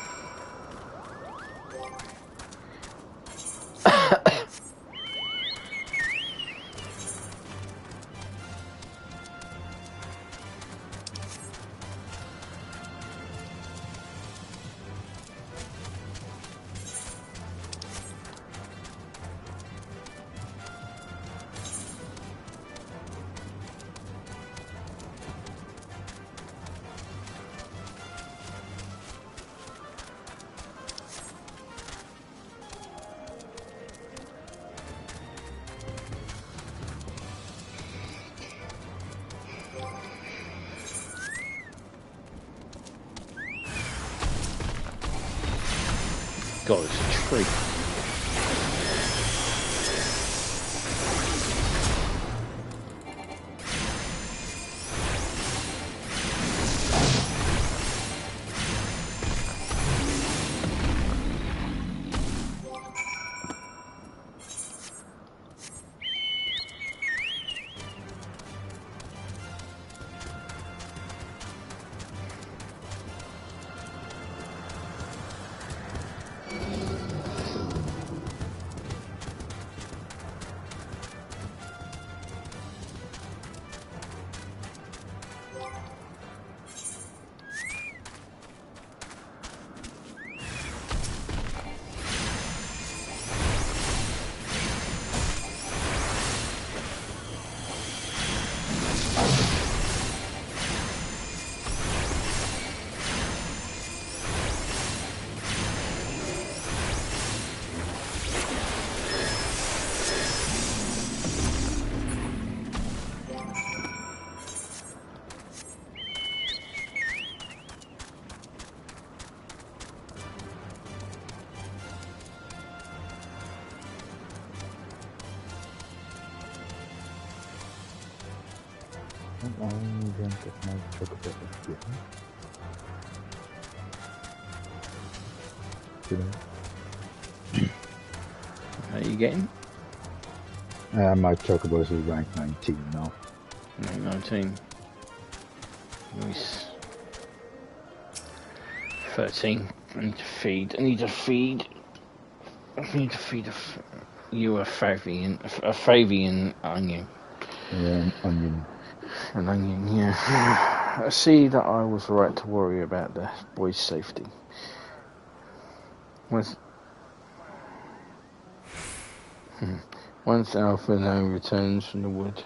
[SPEAKER 1] God, it's a tree.
[SPEAKER 2] I don't get my chocobo again. Did
[SPEAKER 1] How are you getting?
[SPEAKER 2] my chocobos is rank 19 now.
[SPEAKER 1] 19. Nice. 13. I need to feed. You a Fabian onion.
[SPEAKER 2] Yeah, onion.
[SPEAKER 1] An onion, yeah. I see that I was right to worry about the boy's safety. Once Alpha returns from the wood,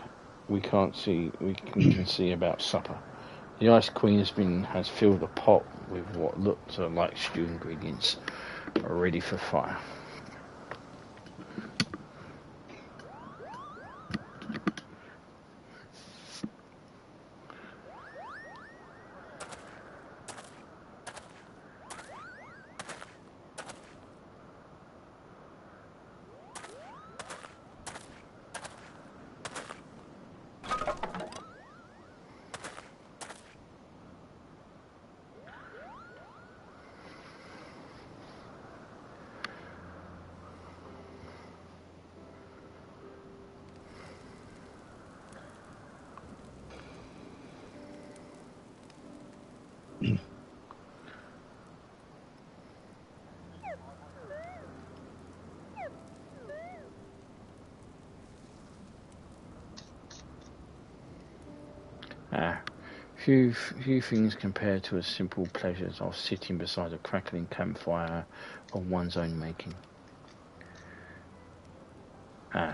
[SPEAKER 1] we can see about supper. The Ice Queen has filled a pot with what looked like stew ingredients, ready for fire. Few things compared to as simple pleasures of sitting beside a crackling campfire of one's own making.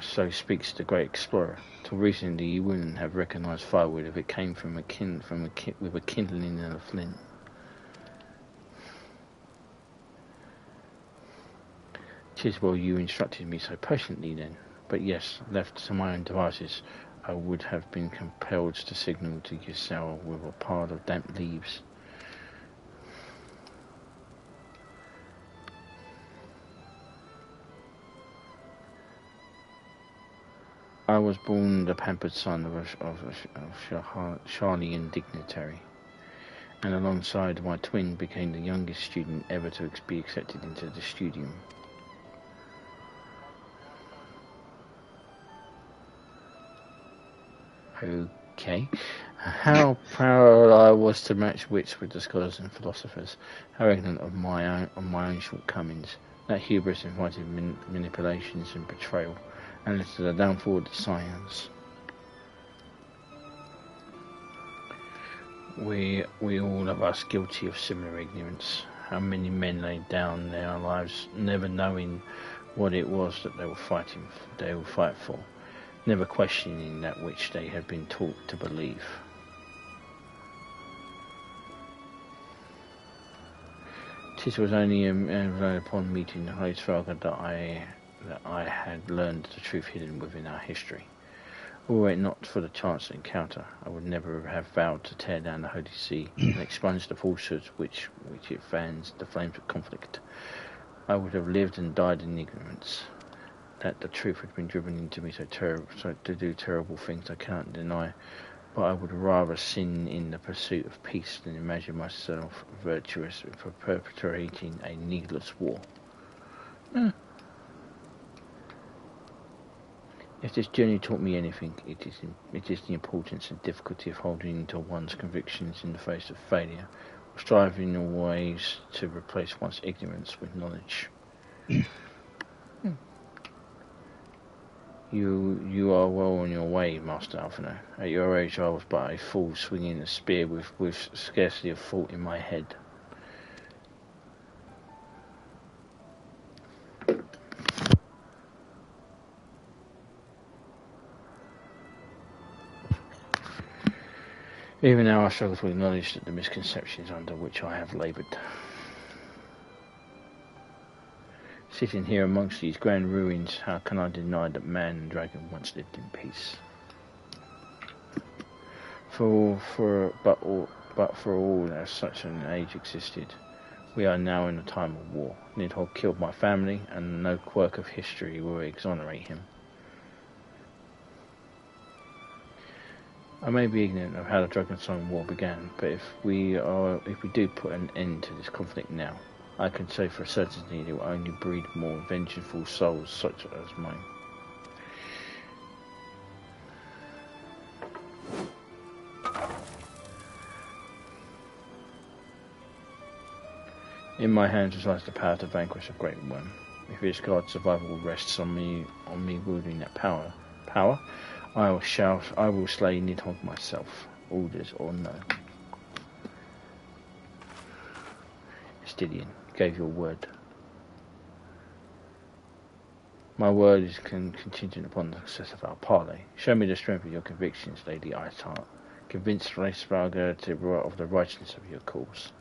[SPEAKER 1] So speaks the great explorer. Till recently, you wouldn't have recognised firewood if it came with a kindling and a flint. "'Tis well you instructed me so patiently then. But yes, left to my own devices, I would have been compelled to signal to yourself with a pile of damp leaves." I was born the pampered son of a Charlian dignitary, and alongside my twin became the youngest student ever to be accepted into the studium. Okay. How proud I was to match wits with the scholars and philosophers. How ignorant of my own shortcomings. That hubris invited manipulations and betrayal, and led to the downfall of the science. We all of us guilty of similar ignorance. How many men laid down their lives never knowing what it was that they would fight for, never questioning that which they had been taught to believe. It was only upon meeting Hraesveglr that I had learned the truth hidden within our history. Were it not for the chance encounter, I would never have vowed to tear down the Holy See and expunge the falsehoods which it fans the flames of conflict. I would have lived and died in ignorance. That the truth had been driven into me so to do terrible things I cannot deny, but I would rather sin in the pursuit of peace than imagine myself virtuous for perpetrating a needless war. If this journey taught me anything, it is the importance and difficulty of holding to one's convictions in the face of failure, or striving always to replace one's ignorance with knowledge. You are well on your way, Master Alphinaud. At your age I was but a fool swinging a spear with scarcely a thought in my head. Even now I struggle to acknowledge that the misconceptions under which I have laboured. Sitting here amongst these grand ruins, how can I deny that man and dragon once lived in peace? But for all as such an age existed, we are now in a time of war. Nidhogg killed my family, and no quirk of history will exonerate him. I may be ignorant of how the Dragon-Song War began, but if we do put an end to this conflict now, I can say for certainty it will only breed more vengeful souls such as mine. In my hands resides the power to vanquish a great one. If its guard's survival rests on me wielding that power, I will slay Nidhogg myself, orders or no. Estidian, gave your word. My word is contingent upon the success of our parley. Show me the strength of your convictions, Lady Iceheart. Convince Hraesveglr of the righteousness of your cause.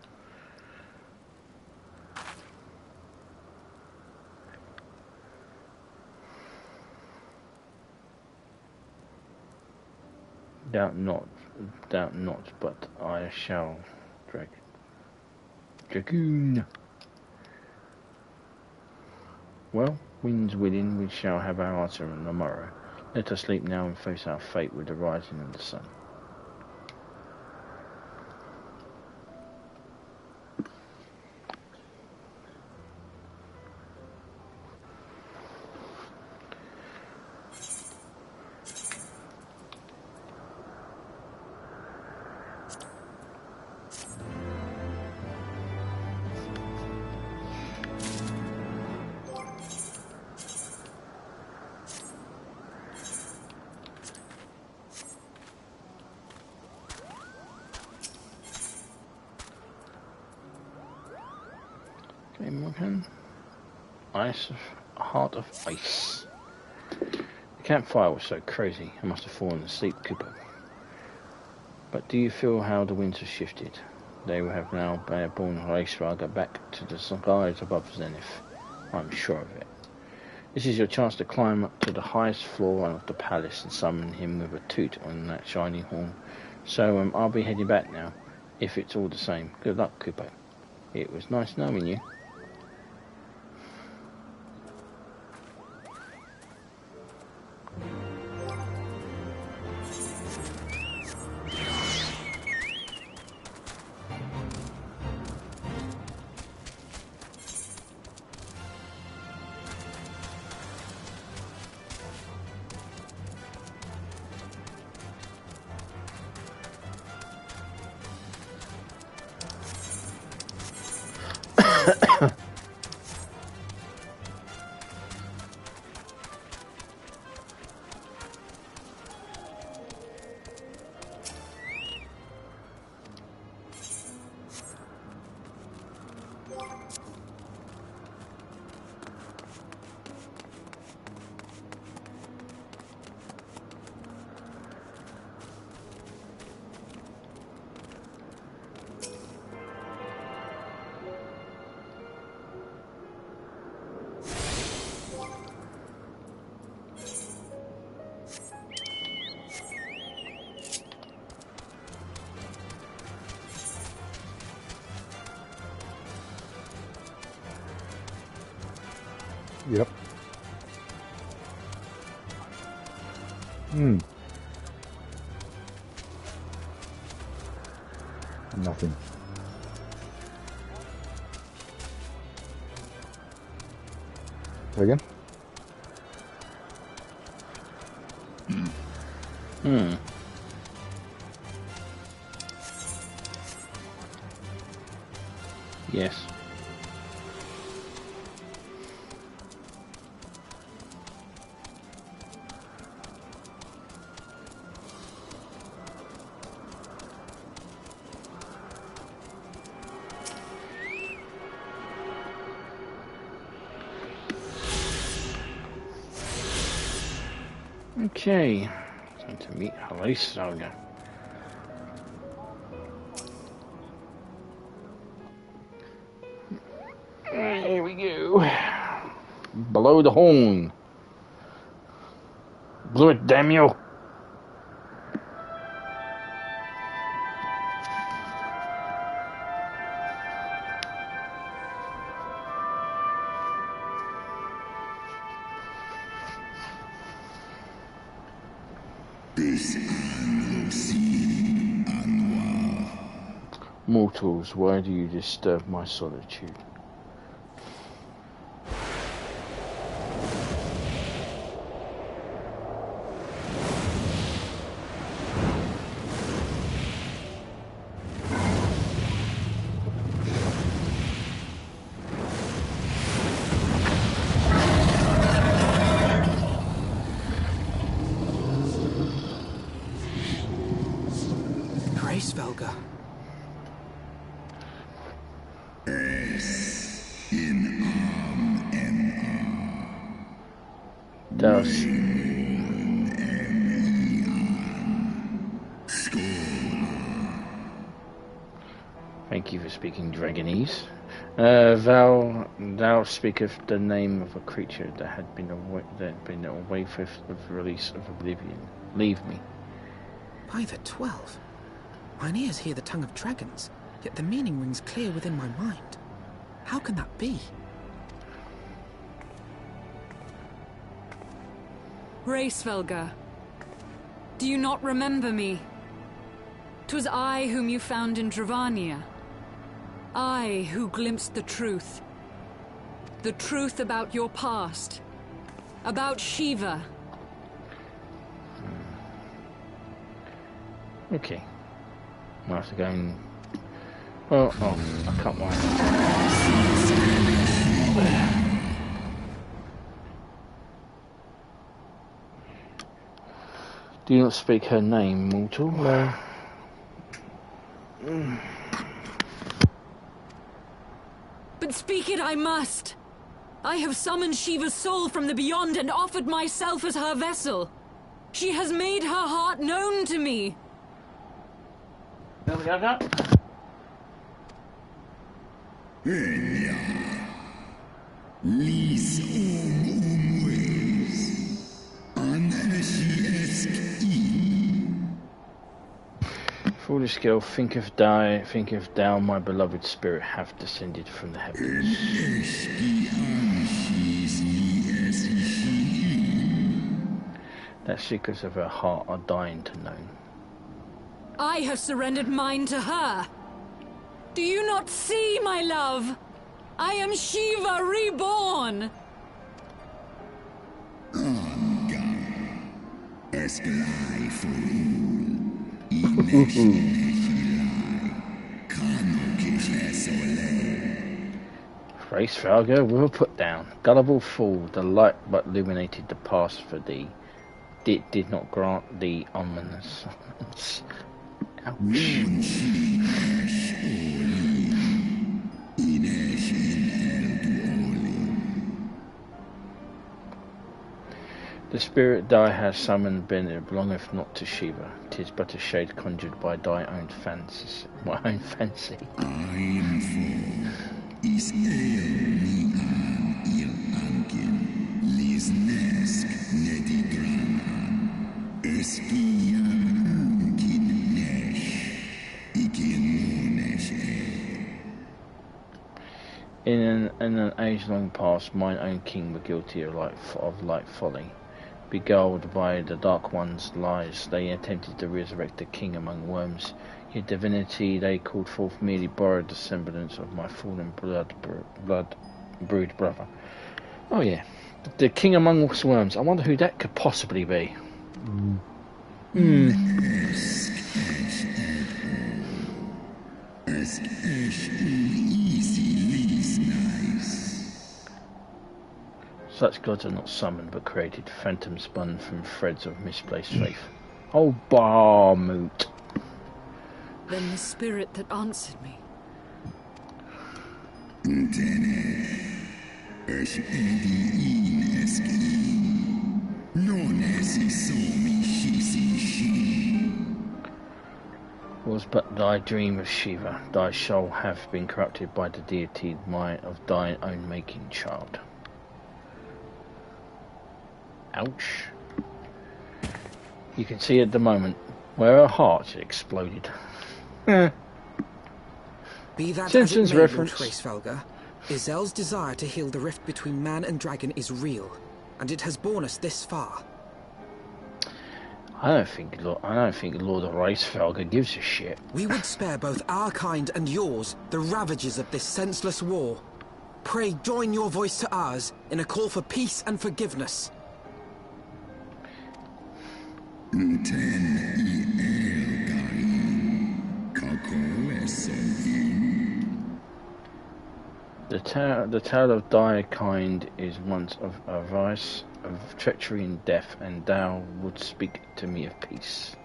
[SPEAKER 1] Doubt not, but I shall, Dragoon. Well, winds willing, we shall have our answer on the morrow. Let us sleep now and face our fate with the rising of the sun. Okay, Morgan. Heart of ice. The campfire was so crazy, I must have fallen asleep, Cooper. But do you feel how the winds have shifted? They will have now borne Hraesveglr back to the skies above Zenith. I'm sure of it. This is your chance to climb up to the highest floor of the palace and summon him with a toot on that shiny horn. So I'll be heading back now, if it's all the same. Good luck, Cooper. It was nice knowing you.
[SPEAKER 2] Yep. Nothing. Again?
[SPEAKER 1] Yes. Okay, time to meet Hraesveglr. Here we go. Blow the horn. Blow it, damn you. Mortals, why do you disturb my solitude?
[SPEAKER 3] Hraesveglr.
[SPEAKER 1] Does. Thank you for speaking Dragonese. Thou speaketh the name of a creature that had been away for the release of oblivion. Leave me.
[SPEAKER 3] By the 12. Mine ears hear the tongue of dragons, yet the meaning rings clear within my mind. How can that be?
[SPEAKER 4] Hraesveglr, do you not remember me? 'Twas I whom you found in Dravania. I who glimpsed the truth. The truth about your past. About Shiva.
[SPEAKER 1] Okay. I'll have to go and... Well, oh, I can't wait. Do you not speak her name, mortal?
[SPEAKER 2] No.
[SPEAKER 4] But speak it I must. I have summoned Shiva's soul from the beyond and offered myself as her vessel. She has made her heart known to me.
[SPEAKER 1] There we go. Foolish girl, thinketh thou my beloved spirit hath descended from the heavens. That secrets of her heart are dying to know.
[SPEAKER 4] I have surrendered mine to her. Do you not see, my love? I am Shiva reborn.
[SPEAKER 1] Hraesveglr will put down. Gullible fool, the light but illuminated the past for thee. Did not grant thee ominous. Ouch. The spirit thou hast summoned belongeth not to Shiva. 'Tis but a shade conjured by thy own fancies, my own fancy. In an age long past, mine own king were guilty of like folly. Beguiled by the Dark One's lies, they attempted to resurrect the king among worms. Yet divinity they called forth merely borrowed the semblance of my fallen blood brood brother. Oh yeah, the king among worms. I wonder who that could possibly be. Such gods are not summoned, but created, phantom spun from threads of misplaced faith. Oh, Barmoot.
[SPEAKER 4] Then the spirit that answered me.
[SPEAKER 1] Was but thy dream of Shiva. Thy soul hath been corrupted by the deity of thine own making, child. Ouch. You can see at the moment where her heart exploded.
[SPEAKER 3] Be that
[SPEAKER 1] Simpsons
[SPEAKER 3] as it may,
[SPEAKER 1] reference.
[SPEAKER 3] Hraesveglr, Izel's desire to heal the rift between man and dragon is real, and it has borne us this far.
[SPEAKER 1] I don't think Lord Hraesveglr gives a shit.
[SPEAKER 3] We would spare both our kind and yours the ravages of this senseless war. Pray join your voice to ours in a call for peace and forgiveness.
[SPEAKER 1] The tale of thy kind is once of vice, of treachery and death, and thou wouldst speak to me of peace.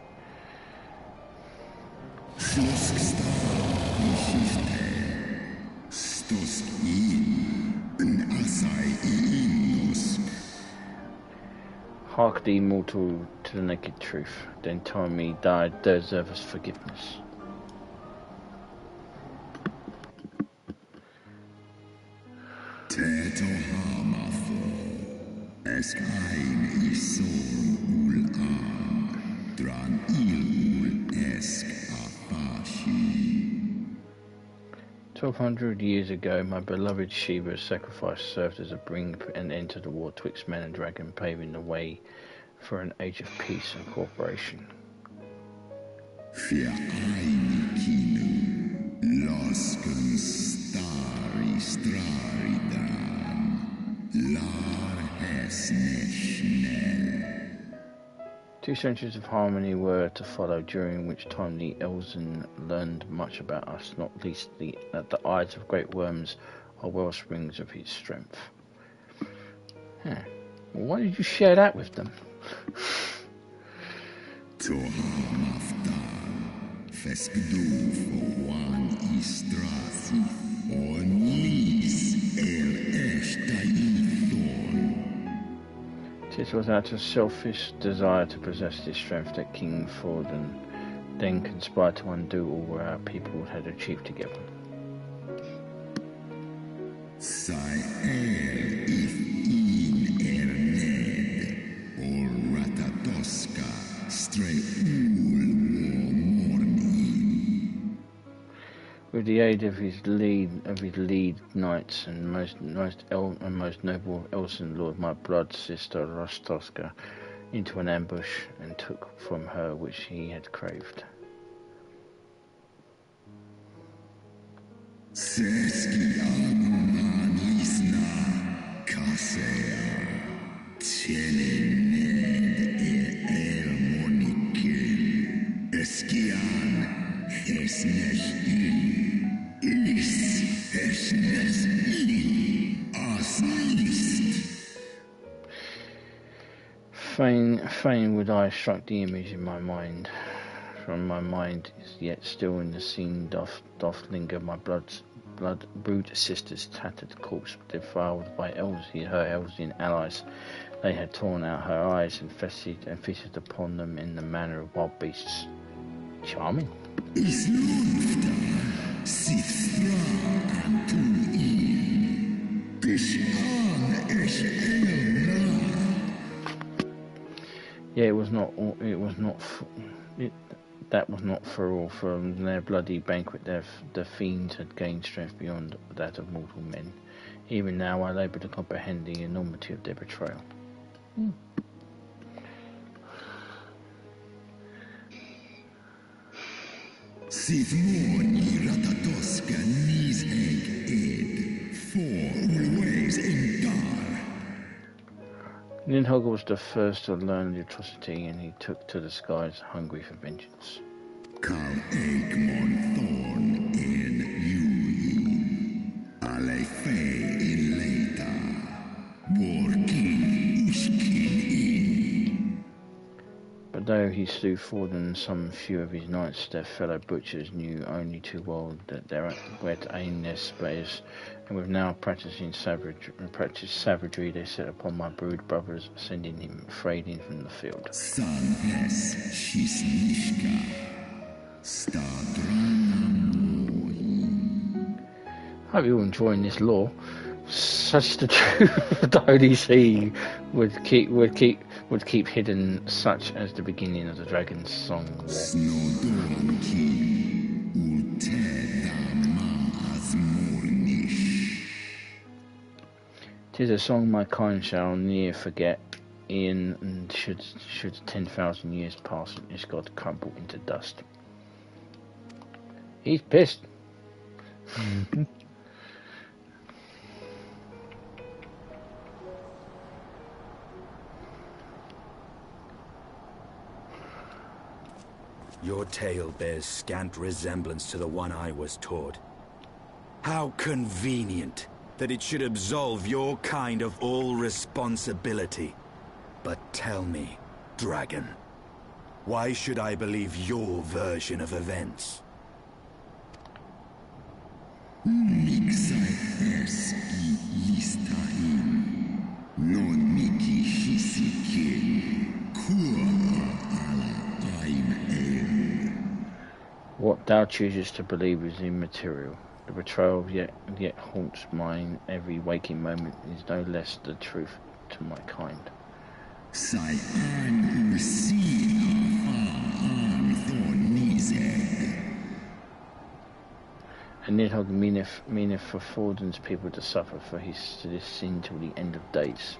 [SPEAKER 1] Hark thee, mortal, to the naked truth, then tell me thou deservest forgiveness. Twelve 1200 years ago, my beloved Shiva's sacrifice served as a bring an end to the war twixt man and dragon, paving the way for an age of peace and cooperation. Two centuries of harmony were to follow, during which time the Elzen learned much about us, not least that the eyes of great worms are well springs of his strength. Well, why did you share that with them? It was out of selfish desire to possess this strength that King Théoden then conspired to undo all our people had achieved together. With the aid of his lead knights and most noble Elsen lured my blood sister Rostoska into an ambush and took from her which he had craved. Fain would I struck the image in my mind. From my mind, yet still in the scene doth linger my brood sister's tattered corpse, defiled by her Elsian allies. They had torn out her eyes and feasted upon them in the manner of wild beasts. Charming. Yeah, that was not for all. From their bloody banquet, the fiends had gained strength beyond that of mortal men. Even now, I labour to comprehend the enormity of their betrayal. Nidhogg was the first to learn the atrocity, and he took to the skies hungry for vengeance. But though he slew Théoden and some few of his knights, their fellow butchers knew only too well that where to aim their spears, and with now practiced savagery, they set upon my brood brothers, sending him frayed in from the field. Hope you're all enjoying this lore. Such the truth that only he would keep hidden, such as the beginning of the Dragon's Song. Tis a song my kind shall ne'er forget, in, and should 10,000 years pass, Ishgard crumble into dust. He's pissed.
[SPEAKER 2] Mm-hmm.
[SPEAKER 5] Your tale bears scant resemblance to the one I was taught. How convenient that it should absolve your kind of all responsibility. But tell me, dragon, why should I believe your version of events?
[SPEAKER 1] What thou choosest to believe is immaterial. The betrayal yet haunts mine every waking moment is no less the truth to my kind. And Nidhogg meaneth for Forden's people to suffer for this sin till the end of days.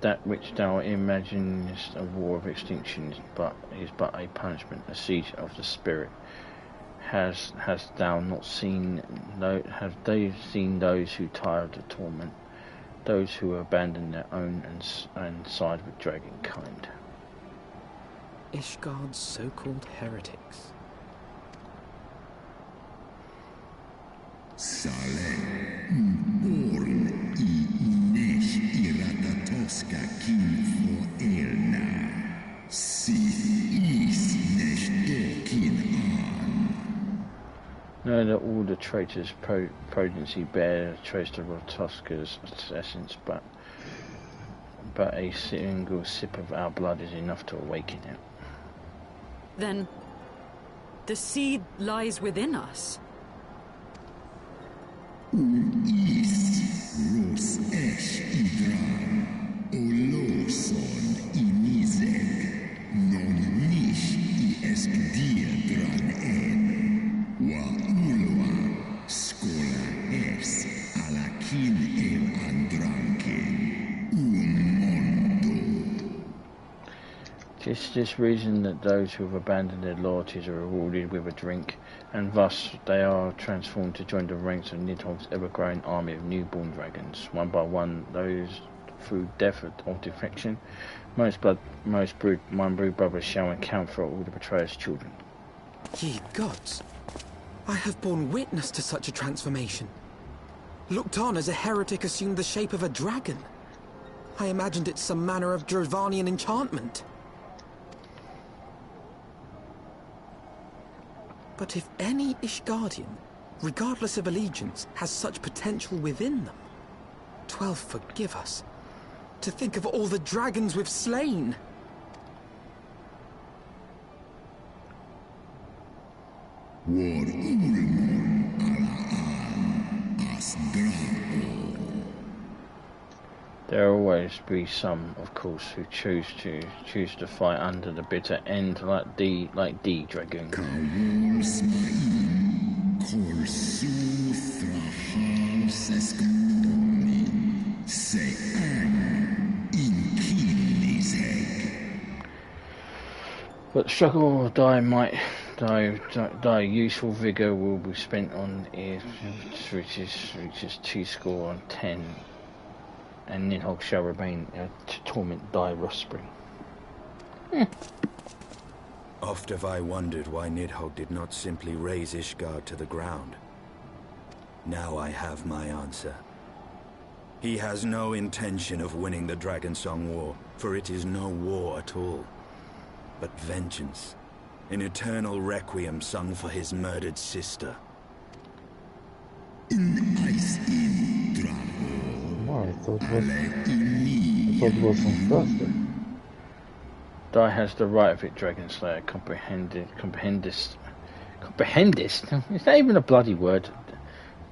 [SPEAKER 1] That which thou imaginest a war of extinction is but a punishment, a siege of the spirit. Hast thou not seen? Have they seen those who tire of the torment, those who abandon their own and side with dragon kind?
[SPEAKER 3] Ishgard's so-called heretics.
[SPEAKER 1] Know that all the traitors' potency bear a trace of Ratoska's essence, but a single sip of our blood is enough to awaken it.
[SPEAKER 4] Then the seed lies within us.
[SPEAKER 1] Tis this reason that those who have abandoned their loyalties are rewarded with a drink, and thus they are transformed to join the ranks of Nidhogg's ever-growing army of newborn dragons. One by one, those through death or defection, one brood brothers shall encounter all the betrayer's children.
[SPEAKER 3] Ye gods, I have borne witness to such a transformation. Looked on as a heretic assumed the shape of a dragon. I imagined it some manner of Dravanian enchantment. But if any Ishgardian, regardless of allegiance, has such potential within them, 12 forgive us. To think of all the dragons we've slain!
[SPEAKER 1] There will always be some, of course, who choose to fight under the bitter end, like D Dragoon. But struggle or die useful vigour will be spent on it, which is 210. And Nidhogg shall remain to torment thy offspring.
[SPEAKER 5] Oft have I wondered why Nidhogg did not simply raze Ishgard to the ground. Now I have my answer. He has no intention of winning the Dragonsong War, for it is no war at all, but vengeance, an eternal requiem sung for his murdered sister.
[SPEAKER 2] Oh, I thought it was on Thursday.
[SPEAKER 1] Thy has the right of it, Dragonslayer. Comprehendest? Is that even a bloody word?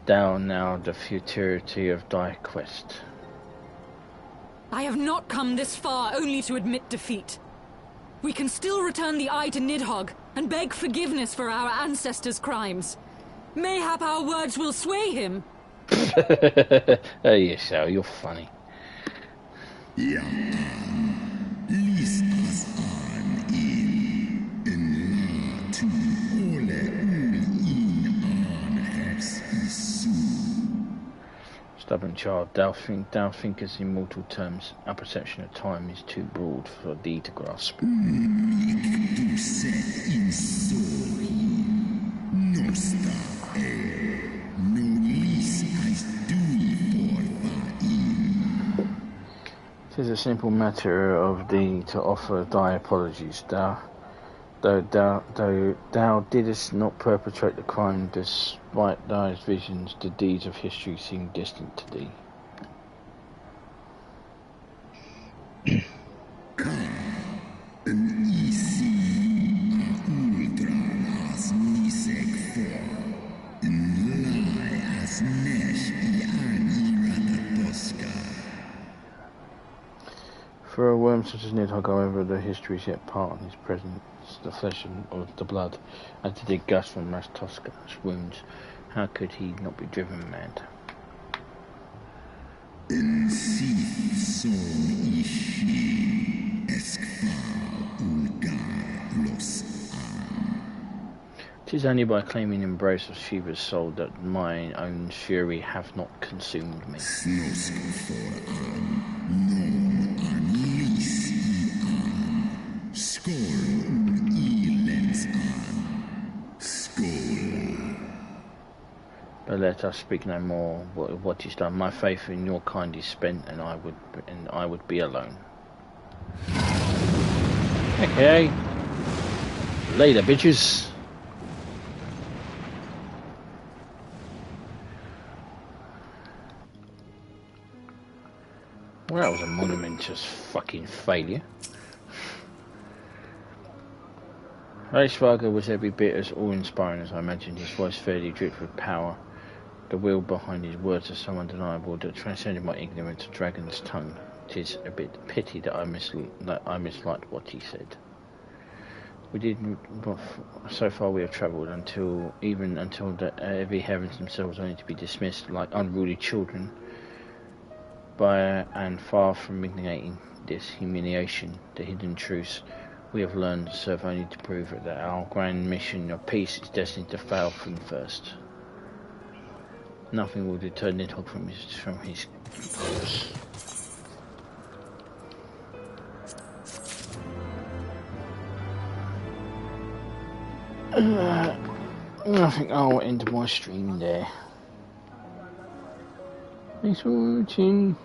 [SPEAKER 1] Thou now the futurity of thy quest.
[SPEAKER 4] I have not come this far only to admit defeat. We can still return the eye to Nidhogg and beg forgiveness for our ancestors' crimes. Mayhap our words will sway him.
[SPEAKER 1] Oh, yes, Sal, you're funny. Stubborn child, thou thinkest in mortal terms. Our perception of time is too broad for thee to grasp. It is a simple matter of thee to offer thy apologies, though thou didst not perpetrate the crime, despite thy visions, the deeds of history seem distant to thee. For a worm such as Nidhogg, however, the history is yet part of his presence, the flesh of the blood, and to dig gusts from Ratoska's wounds. How could he not be driven mad? Tis only by claiming embrace of Shiva's soul that mine own fury hath not consumed me. But let us speak no more of what is done. My faith in your kind is spent, and I would be alone. Okay. Later, bitches. Well, that was a monumentous fucking failure. Hraesveglr was every bit as awe-inspiring as I imagined. His voice fairly dripped with power. The will behind his words are so undeniable that transcended my ignorance of Dragon's tongue. 'Tis a bit pity that I misliked what he said. So far we have travelled until the heavy heavens themselves only to be dismissed like unruly children. And far from mitigating this humiliation, the hidden truths we have learned serve only to prove that our grand mission of peace is destined to fail from the first. Nothing will deter Nidhogg from his course. I think I'll end my stream there. Thanks for watching.